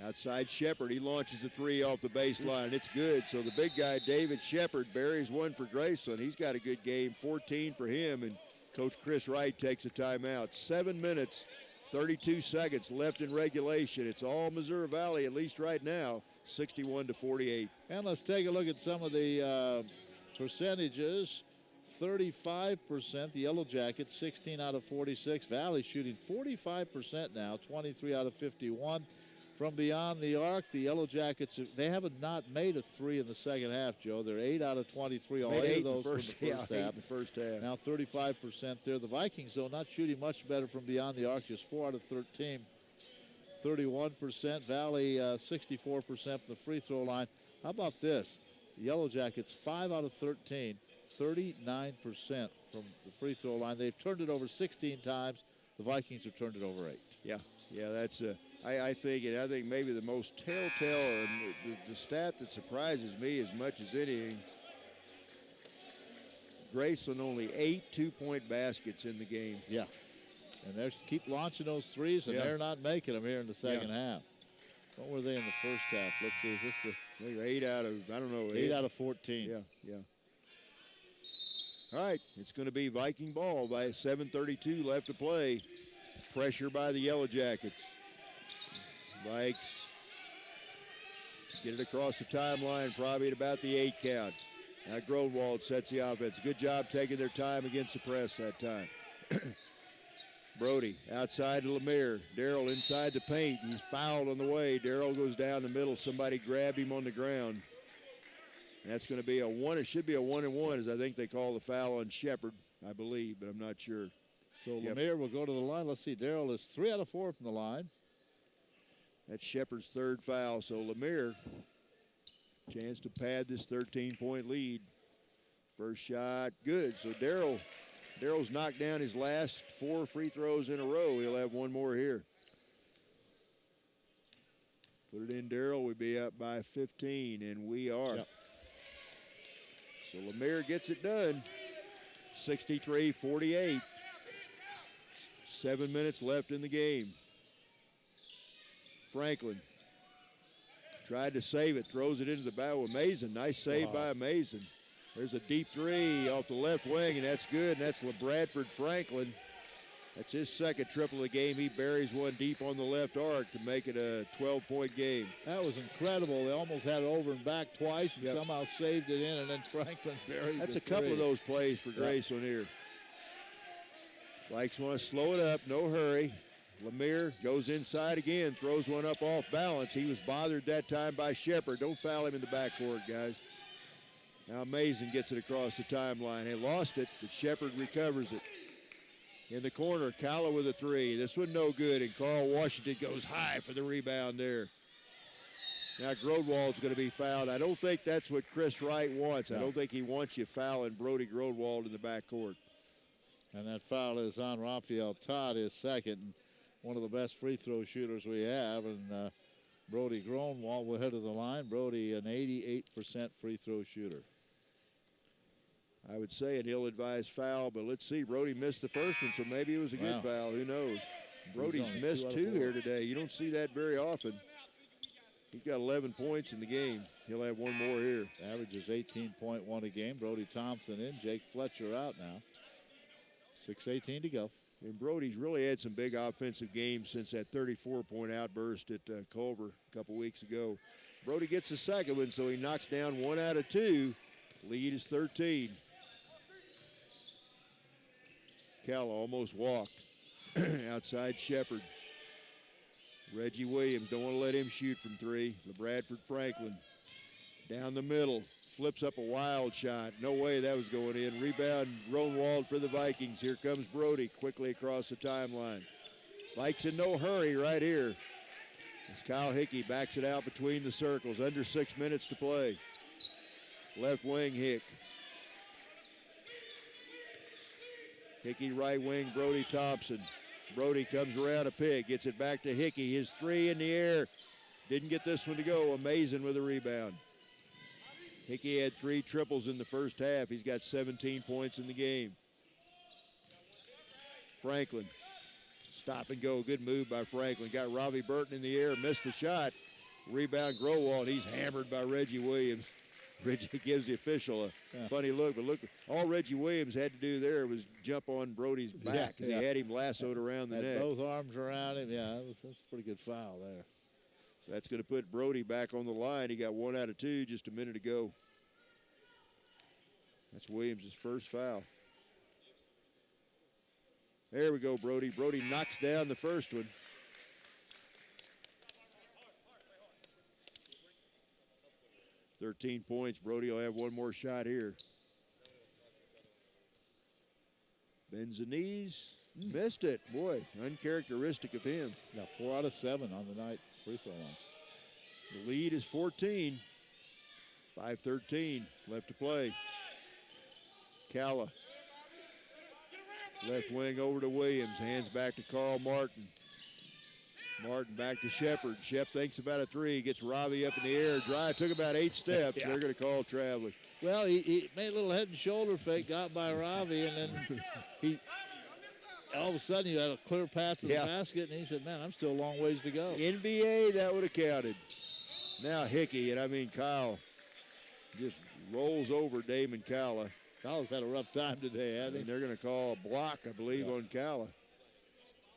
Outside Shepard. He launches a three off the baseline. It's good. So the big guy, David Shepard, buries one for Graceland. He's got a good game. 14 for him. And Coach Chris Wright takes a timeout. 7 minutes, 32 seconds left in regulation. It's all Missouri Valley, at least right now, 61-48. And let's take a look at some of the percentages. 35%, the Yellow Jackets, 16 out of 46. Valley shooting 45% now, 23 out of 51. From beyond the arc, the Yellow Jackets, they haven't not made a three in the second half, Joe. They're 8 out of 23, all 8 of those from the first half. Now 35% there. The Vikings, though, not shooting much better from beyond the arc, just 4 out of 13. 31%. Valley, 64% from the free throw line. How about this? The Yellow Jackets, 5 out of 13, 39% from the free throw line. They've turned it over 16 times. The Vikings have turned it over 8. Yeah, that's I think maybe the most telltale, or the stat that surprises me as much as anything. Graceland only 8 two-point baskets in the game. Yeah, and they keep launching those threes, and they're not making them here in the second half. What were they in the first half? Let's see. Is this the? They were 8 out of, I don't know. 8 out of 14. Yeah. All right, it's going to be Viking ball by 7:32 left to play. Pressure by the Yellow Jackets. Vikes get it across the timeline, probably at about the 8 count. Now Grodwald sets the offense. Good job taking their time against the press that time. Brody outside to Lemire. Darrell inside the paint. He's fouled on the way. Darrell goes down the middle. Somebody grabbed him on the ground. And that's going to be a one. It should be a 1-and-1, as I think they call the foul on Shepard, I believe, but I'm not sure. So Lemire will go to the line. Let's see. Darrell is 3 out of 4 from the line. That's Shepard's third foul. So Lemire, chance to pad this 13-point lead. First shot, good. So Darrell's knocked down his last 4 free throws in a row. He'll have one more here. Put it in, Darrell. We'd be up by 15, and we are. So Lemire gets it done. 63-48. 7 minutes left in the game. Franklin tried to save it, throws it into the bow of Mason. Nice save by Mason. There's a deep three off the left wing, and that's good. And that's LeBradford Franklin. That's his second triple of the game. He buries one deep on the left arc to make it a 12-point game. That was incredible. They almost had it over and back twice and somehow saved it in, and then Franklin buried That's the a couple three. of those plays for Graceland here. Vikes want to slow it up, no hurry. Lemire goes inside again, throws one up off balance. He was bothered that time by Shepard. Don't foul him in the backcourt, guys. Now Mason gets it across the timeline. He lost it, but Shepard recovers it. In the corner, Calla with a three. This one no good, and Carl Washington goes high for the rebound there. Now Grodwald's going to be fouled. I don't think that's what Chris Wright wants. I don't think he wants you fouling Brody Grodwald in the backcourt. And that foul is on Raphael Todd, his second. One of the best free throw shooters we have. And Brody Grodwald will head to the line. Brody, an 88% free throw shooter. I would say an ill-advised foul, but let's see. Brody missed the first one, so maybe it was a good foul. Who knows? Brody's missed 2 here today. You don't see that very often. He's got 11 points in the game. He'll have one more here. Averages 18.1 a game. Brody Thompson in. Jake Fletcher out now. 6:18 to go. And Brody's really had some big offensive games since that 34-point outburst at Culver a couple weeks ago. Brody gets the second one, so he knocks down 1 out of 2. Lead is 13. Calla almost walked. Outside Shepard. Reggie Williams, don't want to let him shoot from 3. LeBradford Franklin down the middle. Flips up a wild shot. No way that was going in. Rebound, Gronwald for the Vikings. Here comes Brody quickly across the timeline. Vikes in no hurry right here. As Kyle Hickey backs it out between the circles. Under 6 minutes to play. Left wing, Hick. Hickey right wing, Brody Thompson. Brody comes around a pick, gets it back to Hickey. His 3 in the air. Didn't get this one to go. Amazing with a rebound. Hickey had 3 triples in the first half. He's got 17 points in the game. Franklin, stop and go. Good move by Franklin. Got Robbie Burton in the air, missed the shot. Rebound, Growald. He's hammered by Reggie Williams. Reggie gives the official a funny look, but look, all Reggie Williams had to do there was jump on Brody's back. He had him lassoed around the neck. Both arms around him. Yeah, that's a pretty good foul there. So that's going to put Brody back on the line. He got 1 out of 2 just a minute ago. That's Williams' first foul. There we go, Brody. Brody knocks down the first one. .13 points. Brody will have one more shot here. Bends the knees. Missed it. Boy, uncharacteristic of him. Yeah, 4 out of 7 on the night free throw line. The lead is 14. 5:13 left to play. Calla. Left wing over to Williams. Hands back to Carl Martin. Martin back to Shepard. Shep thinks about a 3. Gets Robbie up in the air. Drive took about 8 steps. They're going to call traveling. Well, he made a little head and shoulder fake, got by Robbie, and then he all of a sudden he had a clear path to the basket, and he said, man, I'm still a long ways to go. NBA, that would have counted. Now Hickey, and I mean Kyle, just rolls over Damon Calla. Calla's had a rough time today, hasn't he? And they're going to call a block, I believe, on Calla.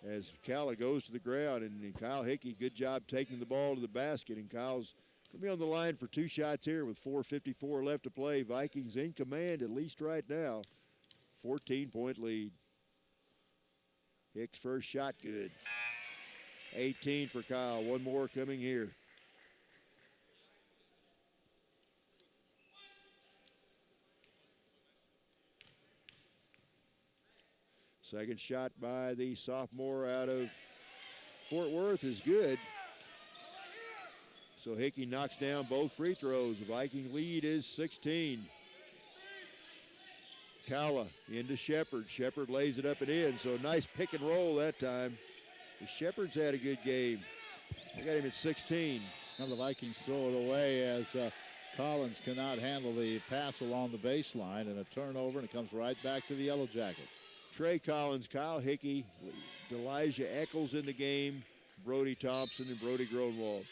As Calla goes to the ground, and Kyle Hickey, good job taking the ball to the basket, and Kyle's going to be on the line for 2 shots here with 4:54 left to play. Vikings in command, at least right now. 14-point lead. Hicks' first shot, good. 18 for Kyle. One more coming here. Second shot by the sophomore out of Fort Worth is good. So Hickey knocks down both free throws. The Viking lead is 16. Calla into Shepard. Shepard lays it up and in. So a nice pick and roll that time. The Shepard's had a good game. I got him at 16. Now the Vikings throw it away as Collins cannot handle the pass along the baseline, and a turnover, and it comes right back to the Yellow Jackets. Trey Collins, Kyle Hickey, Elijah Eccles in the game, Brody Thompson, and Brody Gronwald.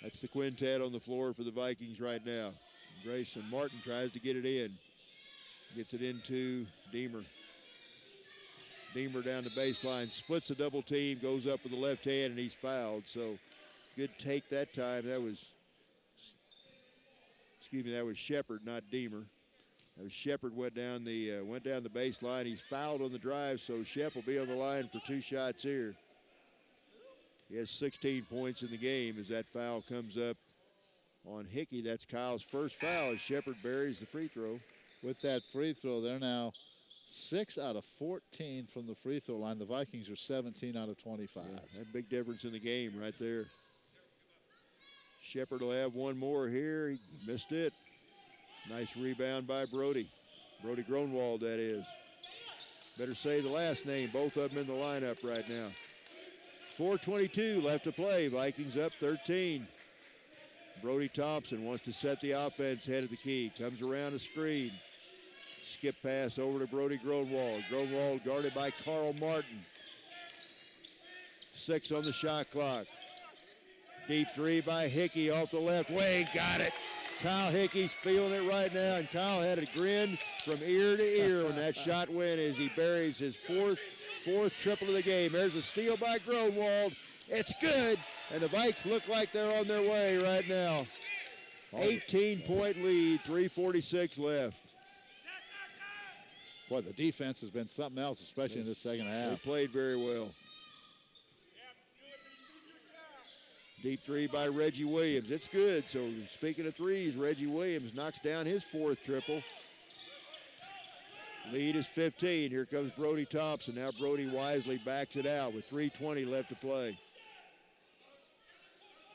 That's the quintet on the floor for the Vikings right now. Grayson Martin tries to get it in. Gets it into Deemer. Deemer down the baseline, splits a double team, goes up with the left hand, and he's fouled. So good take that time. That was Shepard, not Deemer. Shepard went down the baseline. He's fouled on the drive, so Shep will be on the line for 2 shots here. He has 16 points in the game as that foul comes up on Hickey. That's Kyle's first foul as Shepard buries the free throw. With that free throw, they're now 6 out of 14 from the free throw line. The Vikings are 17 out of 25. Yeah, that big difference in the game right there. Shepard will have one more here. He missed it. Nice rebound by Brody. Brody Gronwald, that is. Better say the last name. Both of them in the lineup right now. 4:22 left to play. Vikings up 13. Brody Thompson wants to set the offense head of the key. Comes around a screen. Skip pass over to Brody Gronwald. Gronwald guarded by Carl Martin. 6 on the shot clock. Deep three by Hickey off the left wing. Got it. Kyle Hickey's feeling it right now, and Kyle had a grin from ear to ear when that shot went as he buries his fourth triple of the game. There's a steal by Gronwald. It's good, and the Vikes look like they're on their way right now. 18-point lead, 3:46 left. Boy, the defense has been something else, especially in the second They half. played very well. Deep three by Reggie Williams. It's good. So speaking of threes, Reggie Williams knocks down his fourth triple. Lead is 15. Here comes Brody Thompson. Now Brody wisely backs it out with 3:20 left to play.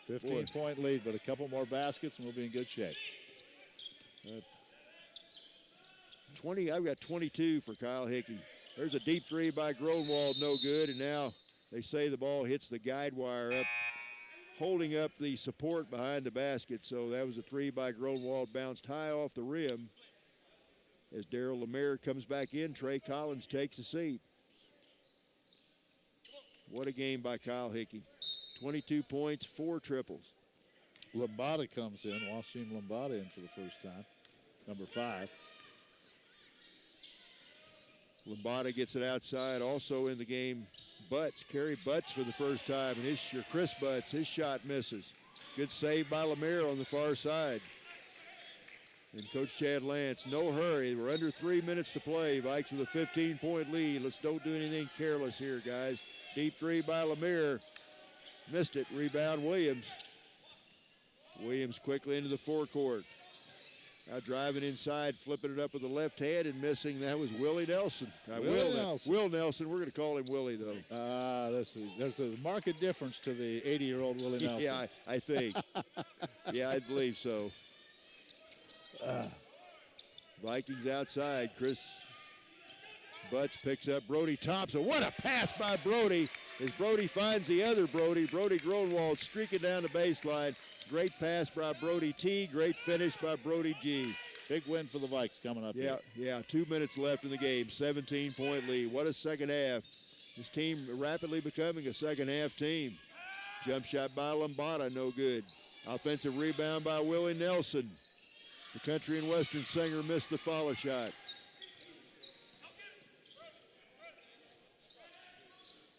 15-point lead, but a couple more baskets and we'll be in good shape. 20. I've got 22 for Kyle Hickey. There's a deep three by Gronwald, no good. And now they say the ball hits the guide wire up, holding up the support behind the basket. So that was a three by Gronwald, bounced high off the rim. As Darryl Lemire comes back in, Trey Collins takes a seat. What a game by Kyle Hickey. 22 points, 4 triples. Lambada comes in. Wasim Lambada in for the first time. Number 5. Lambada gets it outside. Also in the game, Butts, Kerry Butts for the first time. And Chris Butts, his shot misses. Good save by Lemire on the far side. And Coach Chad Lance, no hurry. We're under 3 minutes to play. Vikes with a 15-point lead. Let's don't do anything careless here, guys. Deep three by Lemire. Missed it. Rebound Williams. Williams quickly into the forecourt. Now driving inside, flipping it up with the left hand and missing. That was Willie Nelson. Will Nelson. We're going to call him Willie, though. There's a marked difference to the 80-year-old Willie Nelson. Yeah, I think. Yeah, I believe so. Vikings outside. Chris Butts picks up Brody Thompson. What a pass by Brody as Brody finds the other Brody. Brody Gronwald streaking down the baseline. Great pass by Brody T. Great finish by Brody G. Big win for the Vikes coming up here. Yeah, 2 minutes left in the game. 17-point lead. What a second half. This team rapidly becoming a second half team. Jump shot by Lambada, no good. Offensive rebound by Willie Nelson. The country and western singer missed the follow shot.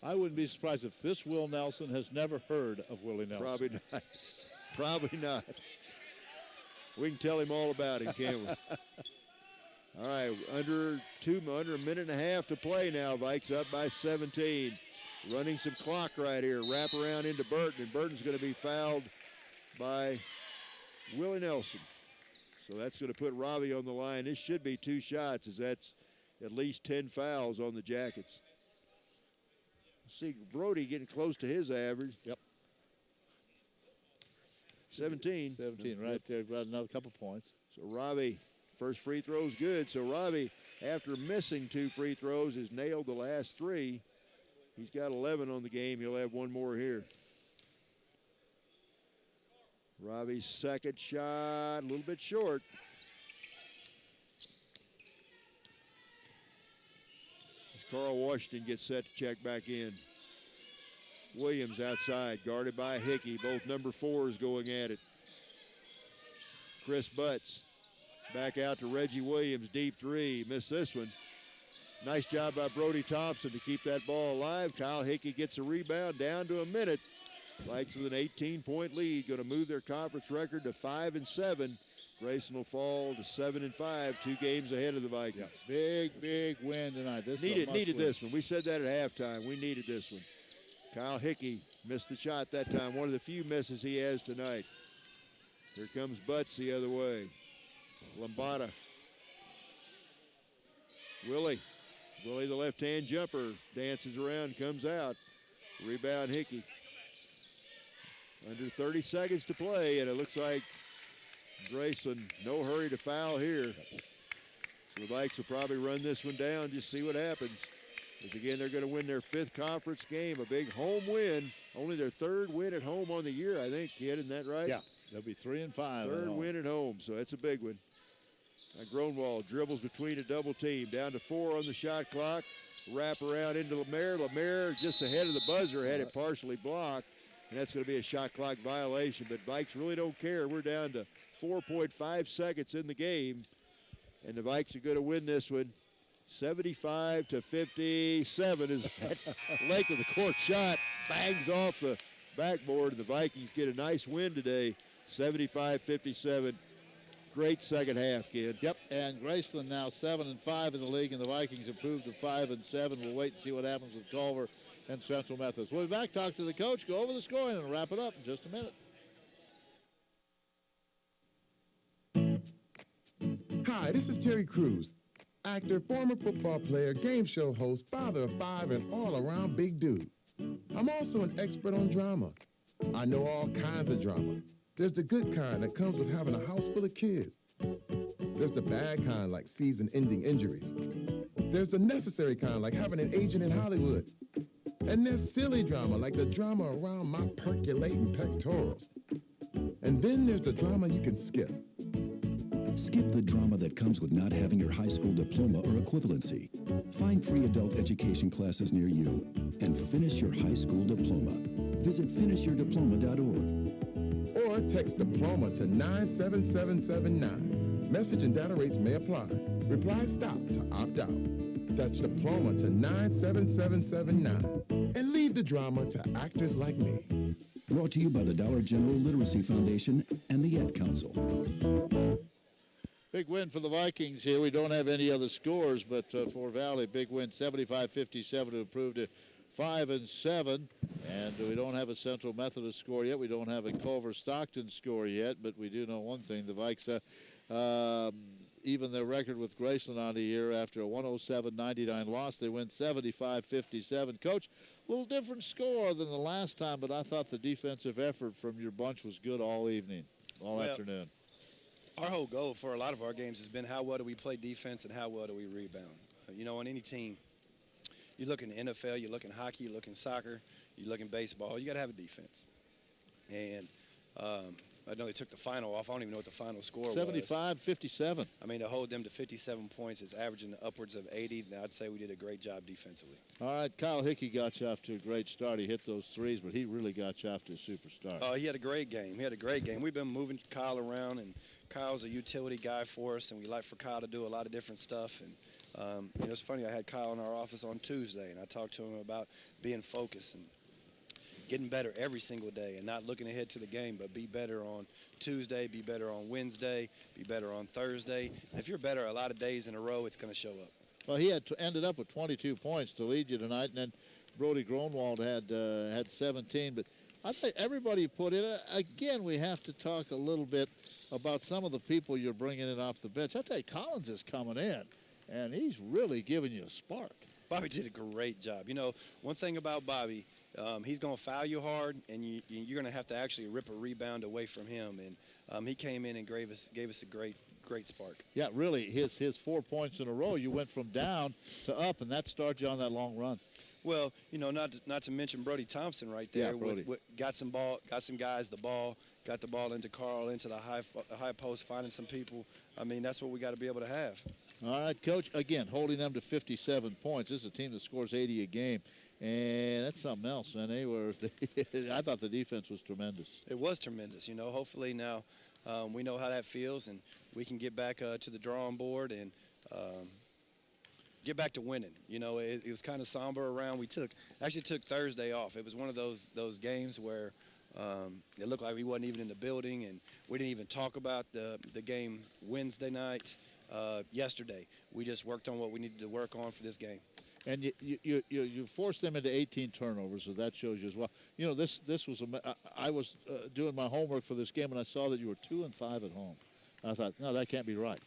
I wouldn't be surprised if this Will Nelson has never heard of Willie Nelson. Probably not. Probably not. We can tell him all about it, can't we? All right, under a minute and a half to play now. Vikes up by 17. Running some clock right here. Wrap around into Burton, and Burton's going to be fouled by Willie Nelson. So that's going to put Robbie on the line. This should be 2 shots, as that's at least 10 fouls on the Jackets. See Brody getting close to his average. Yep. 17. 17 right there. Got another couple points. So Robbie, first free throw's good. So Robbie, after missing 2 free throws, has nailed the last 3. He's got 11 on the game. He'll have 1 more here. Robbie's second shot, a little bit short. As Carl Washington gets set to check back in. Williams outside, guarded by Hickey. Both number 4s going at it. Chris Butts back out to Reggie Williams, deep 3. Missed this one. Nice job by Brody Thompson to keep that ball alive. Kyle Hickey gets a rebound, down to a minute. Vikes with an 18-point lead, going to move their conference record to 5-7. Graceland will fall to 7-5, 2 games ahead of the Vikings. Yeah, big win tonight. This needed this one. We said that at halftime. We needed this one. Kyle Hickey missed the shot that time. One of the few misses he has tonight. Here comes Butts the other way. Lambada. Willie the left-hand jumper, dances around, comes out. Rebound Hickey. Under 30 seconds to play, and it looks like Graceland, no hurry to foul here. So the Vikes will probably run this one down, just see what happens. Because again, they're going to win their 5th conference game, a big home win. Only their 3rd win at home on the year, I think, kid, isn't that right? Yeah, they'll be 3-5. 3rd win at home, so that's a big one. Now Gronwald dribbles between a double team, down to 4 on the shot clock. Wrap around into Lemire. Lemire just ahead of the buzzer, had it partially blocked. and that's going to be a shot clock violation. But Vikes really don't care. We're down to 4.5 seconds in the game, and the Vikes are going to win this one 75-57 as that length of the court shot bangs off the backboard, and the Vikings get a nice win today, 75-57. Great second half, kid. Yep, and Graceland now 7-5 in the league, and the Vikings improved to 5-7. We'll wait and see what happens with Culver and Central Methodist. We'll be back, talk to the coach, go over the scoring, and wrap it up in just a minute. Hi, this is Terry Crews, actor, former football player, game show host, father of 5, and all-around big dude. I'm also an expert on drama. I know all kinds of drama. There's the good kind that comes with having a house full of kids. There's the bad kind like season-ending injuries. There's the necessary kind like having an agent in Hollywood. And there's silly drama like the drama around my percolating pectorals. And then there's the drama you can skip. Skip the drama that comes with not having your high school diploma or equivalency. Find free adult education classes near you and finish your high school diploma. Visit finishyourdiploma.org. Or text diploma to 97779. Message and data rates may apply. Reply stop to opt out. That's diploma to 97779. And leave the drama to actors like me. Brought to you by the Dollar General Literacy Foundation and the Ad Council. Big win for the Vikings here. We don't have any other scores, but for Valley, big win, 75-57 to improve to 5-7. And we don't have a Central Methodist score yet. We don't have a Culver-Stockton score yet, but we do know one thing. The Vikes, even their record with Graceland on the year after a 107-99 loss, they win 75-57. Coach, a little different score than the last time, but I thought the defensive effort from your bunch was good all evening, all afternoon. Our whole goal for a lot of our games has been how well do we play defense and how well do we rebound. You know, on any team, you look in the NFL, you look in hockey, you look in soccer, you look in baseball, you got to have a defense. And I know they took the final off. I don't even know what the final score was. 75-57. I mean, to hold them to 57 points is averaging upwards of 80. I'd say we did a great job defensively. All right, Kyle Hickey got you off to a great start. He hit those threes, but he really got you off to a super start. Oh, he had a great game. He had a great game. We've been moving Kyle around, and Kyle's a utility guy for us, and we like for Kyle to do a lot of different stuff. And you know, it's funny, I had Kyle in our office on Tuesday, and I talked to him about being focused and getting better every single day and not looking ahead to the game, but be better on Tuesday, be better on Wednesday, be better on Thursday. And if you're better a lot of days in a row, it's going to show up. Well, he ended up with 22 points to lead you tonight, and then Brody Gronwald had 17. But I think everybody put in. Again, we have to talk a little bit about some of the people you're bringing in off the bench. I tell you, Collins is coming in, and he's really giving you a spark. Bobby did a great job. You know, one thing about Bobby, he's going to foul you hard, and you're going to have to actually rip a rebound away from him. And he came in and gave us a great spark. Yeah, really, his 4 points in a row, you went from down to up, and that started you on that long run. Well, you know, not to mention Brody Thompson right there. Yeah, Brody. Got some guys the ball, got the ball into Carl, into the high post, finding some people. I mean, that's what we got to be able to have. All right, Coach, again, holding them to 57 points. This is a team that scores 80 a game, and that's something else, man. I thought the defense was tremendous. It was tremendous. You know, hopefully now we know how that feels, and we can get back to the drawing board and get back to winning. You know, it was kind of somber around. We actually took Thursday off. It was one of those games where it looked like we wasn't even in the building, and we didn't even talk about the game Wednesday night. Yesterday, we just worked on what we needed to work on for this game. And you forced them into 18 turnovers, so that shows you as well. You know, this was I was doing my homework for this game, and I saw that you were 2-5 at home. And I thought, no, that can't be right.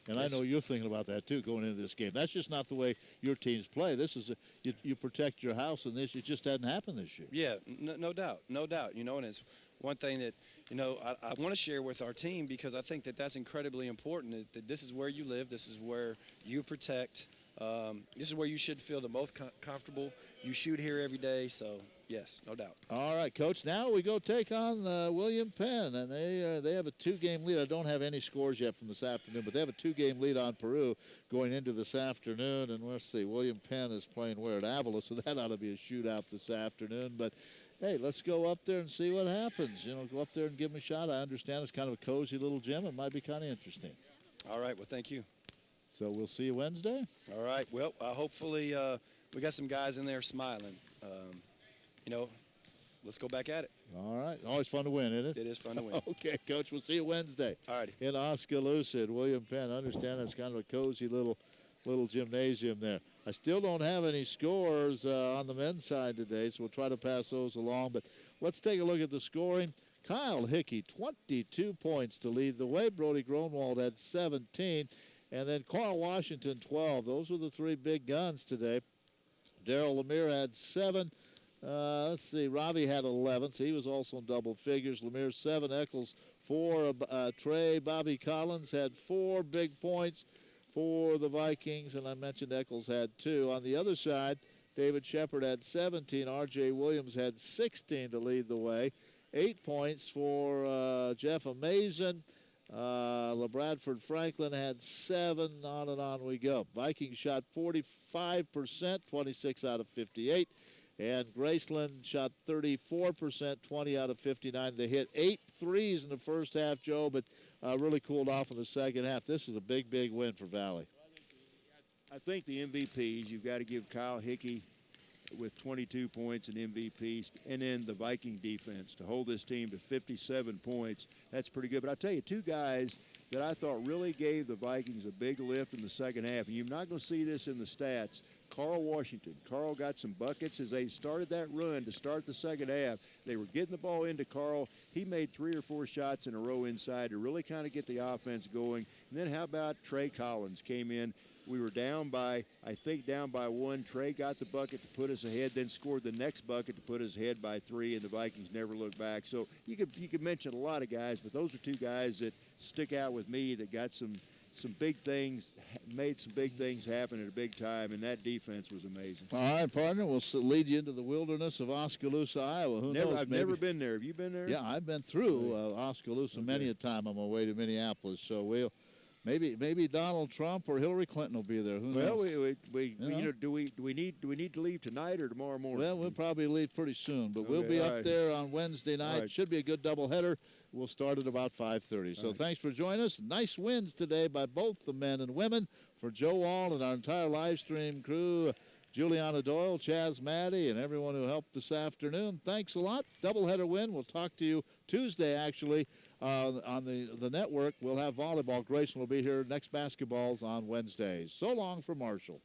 And I know you're thinking about that too, going into this game. That's just not the way your teams play. This is you protect your house, and it just hadn't happened this year. Yeah, no doubt. You know, and it's one thing that, you know, I want to share with our team, because I think that that's incredibly important, that this is where you live, this is where you protect, this is where you should feel the most comfortable. You shoot here every day, so yes, no doubt. All right, Coach, now we go take on William Penn, and they have a 2-game lead. I don't have any scores yet from this afternoon, but they have a 2-game lead on Peru going into this afternoon, and let's see, William Penn is playing where at Avila, so that ought to be a shootout this afternoon, but hey, let's go up there and see what happens. You know, go up there and give them a shot. I understand it's kind of a cozy little gym. It might be kind of interesting. All right. Well, thank you. So we'll see you Wednesday. All right. Well, hopefully we got some guys in there smiling. You know, let's go back at it. All right. Always fun to win, isn't it? It is fun to win. Okay, Coach. We'll see you Wednesday. All righty. In Oskaloosa at William Penn. I understand that's kind of a cozy little gymnasium there. I still don't have any scores on the men's side today, so we'll try to pass those along. But let's take a look at the scoring. Kyle Hickey, 22 points to lead the way. Brody Gronwald had 17. And then Carl Washington, 12. Those were the three big guns today. Darrell Lemire had 7. Let's see, Robbie had 11, so he was also in double figures. Lemire 7, Eccles 4, Trey, Bobby Collins had 4 big points for the Vikings, and I mentioned Eccles had 2. On the other side, David Shepard had 17. R.J. Williams had 16 to lead the way. 8 points for Jeff Amazin. LeBradford Franklin had 7. On and on we go. Vikings shot 45%, 26 out of 58. And Graceland shot 34%, 20 out of 59. They hit 8 threes in the first half, Joe, but really cooled off in the second half. This is a big, big win for Valley. I think the MVPs, you've got to give Kyle Hickey with 22 points and MVPs, and then the Viking defense to hold this team to 57 points. That's pretty good. But I'll tell you, 2 guys that I thought really gave the Vikings a big lift in the second half, and you're not going to see this in the stats. Carl Washington. Carl got some buckets as they started that run to start the second half. They were getting the ball into Carl. He made 3 or 4 shots in a row inside to really kind of get the offense going. And then how about Trey Collins came in. We were down by 1. Trey got the bucket to put us ahead, then scored the next bucket to put us ahead by 3, and the Vikings never looked back. So you could mention a lot of guys, but those are 2 guys that stick out with me that got some big things, made some big things happen at a big time, and that defense was amazing. All right, partner, we'll lead you into the wilderness of Oskaloosa, Iowa. Who knows? I've never been there. Have you been there? Yeah, I've been through Oskaloosa many a time on my way to Minneapolis. So we'll maybe Donald Trump or Hillary Clinton will be there. Who knows? Well, do we need to leave tonight or tomorrow morning? Well, we'll probably leave pretty soon, but we'll be up there on Wednesday night. Right. Should be a good doubleheader. We'll start at about 5:30. So thanks for joining us. Nice wins today by both the men and women. For Joe Wall and our entire live stream crew, Juliana Doyle, Chaz Maddie, and everyone who helped this afternoon, thanks a lot. Doubleheader win. We'll talk to you Tuesday, actually, on the network. We'll have volleyball. Graceland will be here. Next basketball's on Wednesdays. So long for Marshall.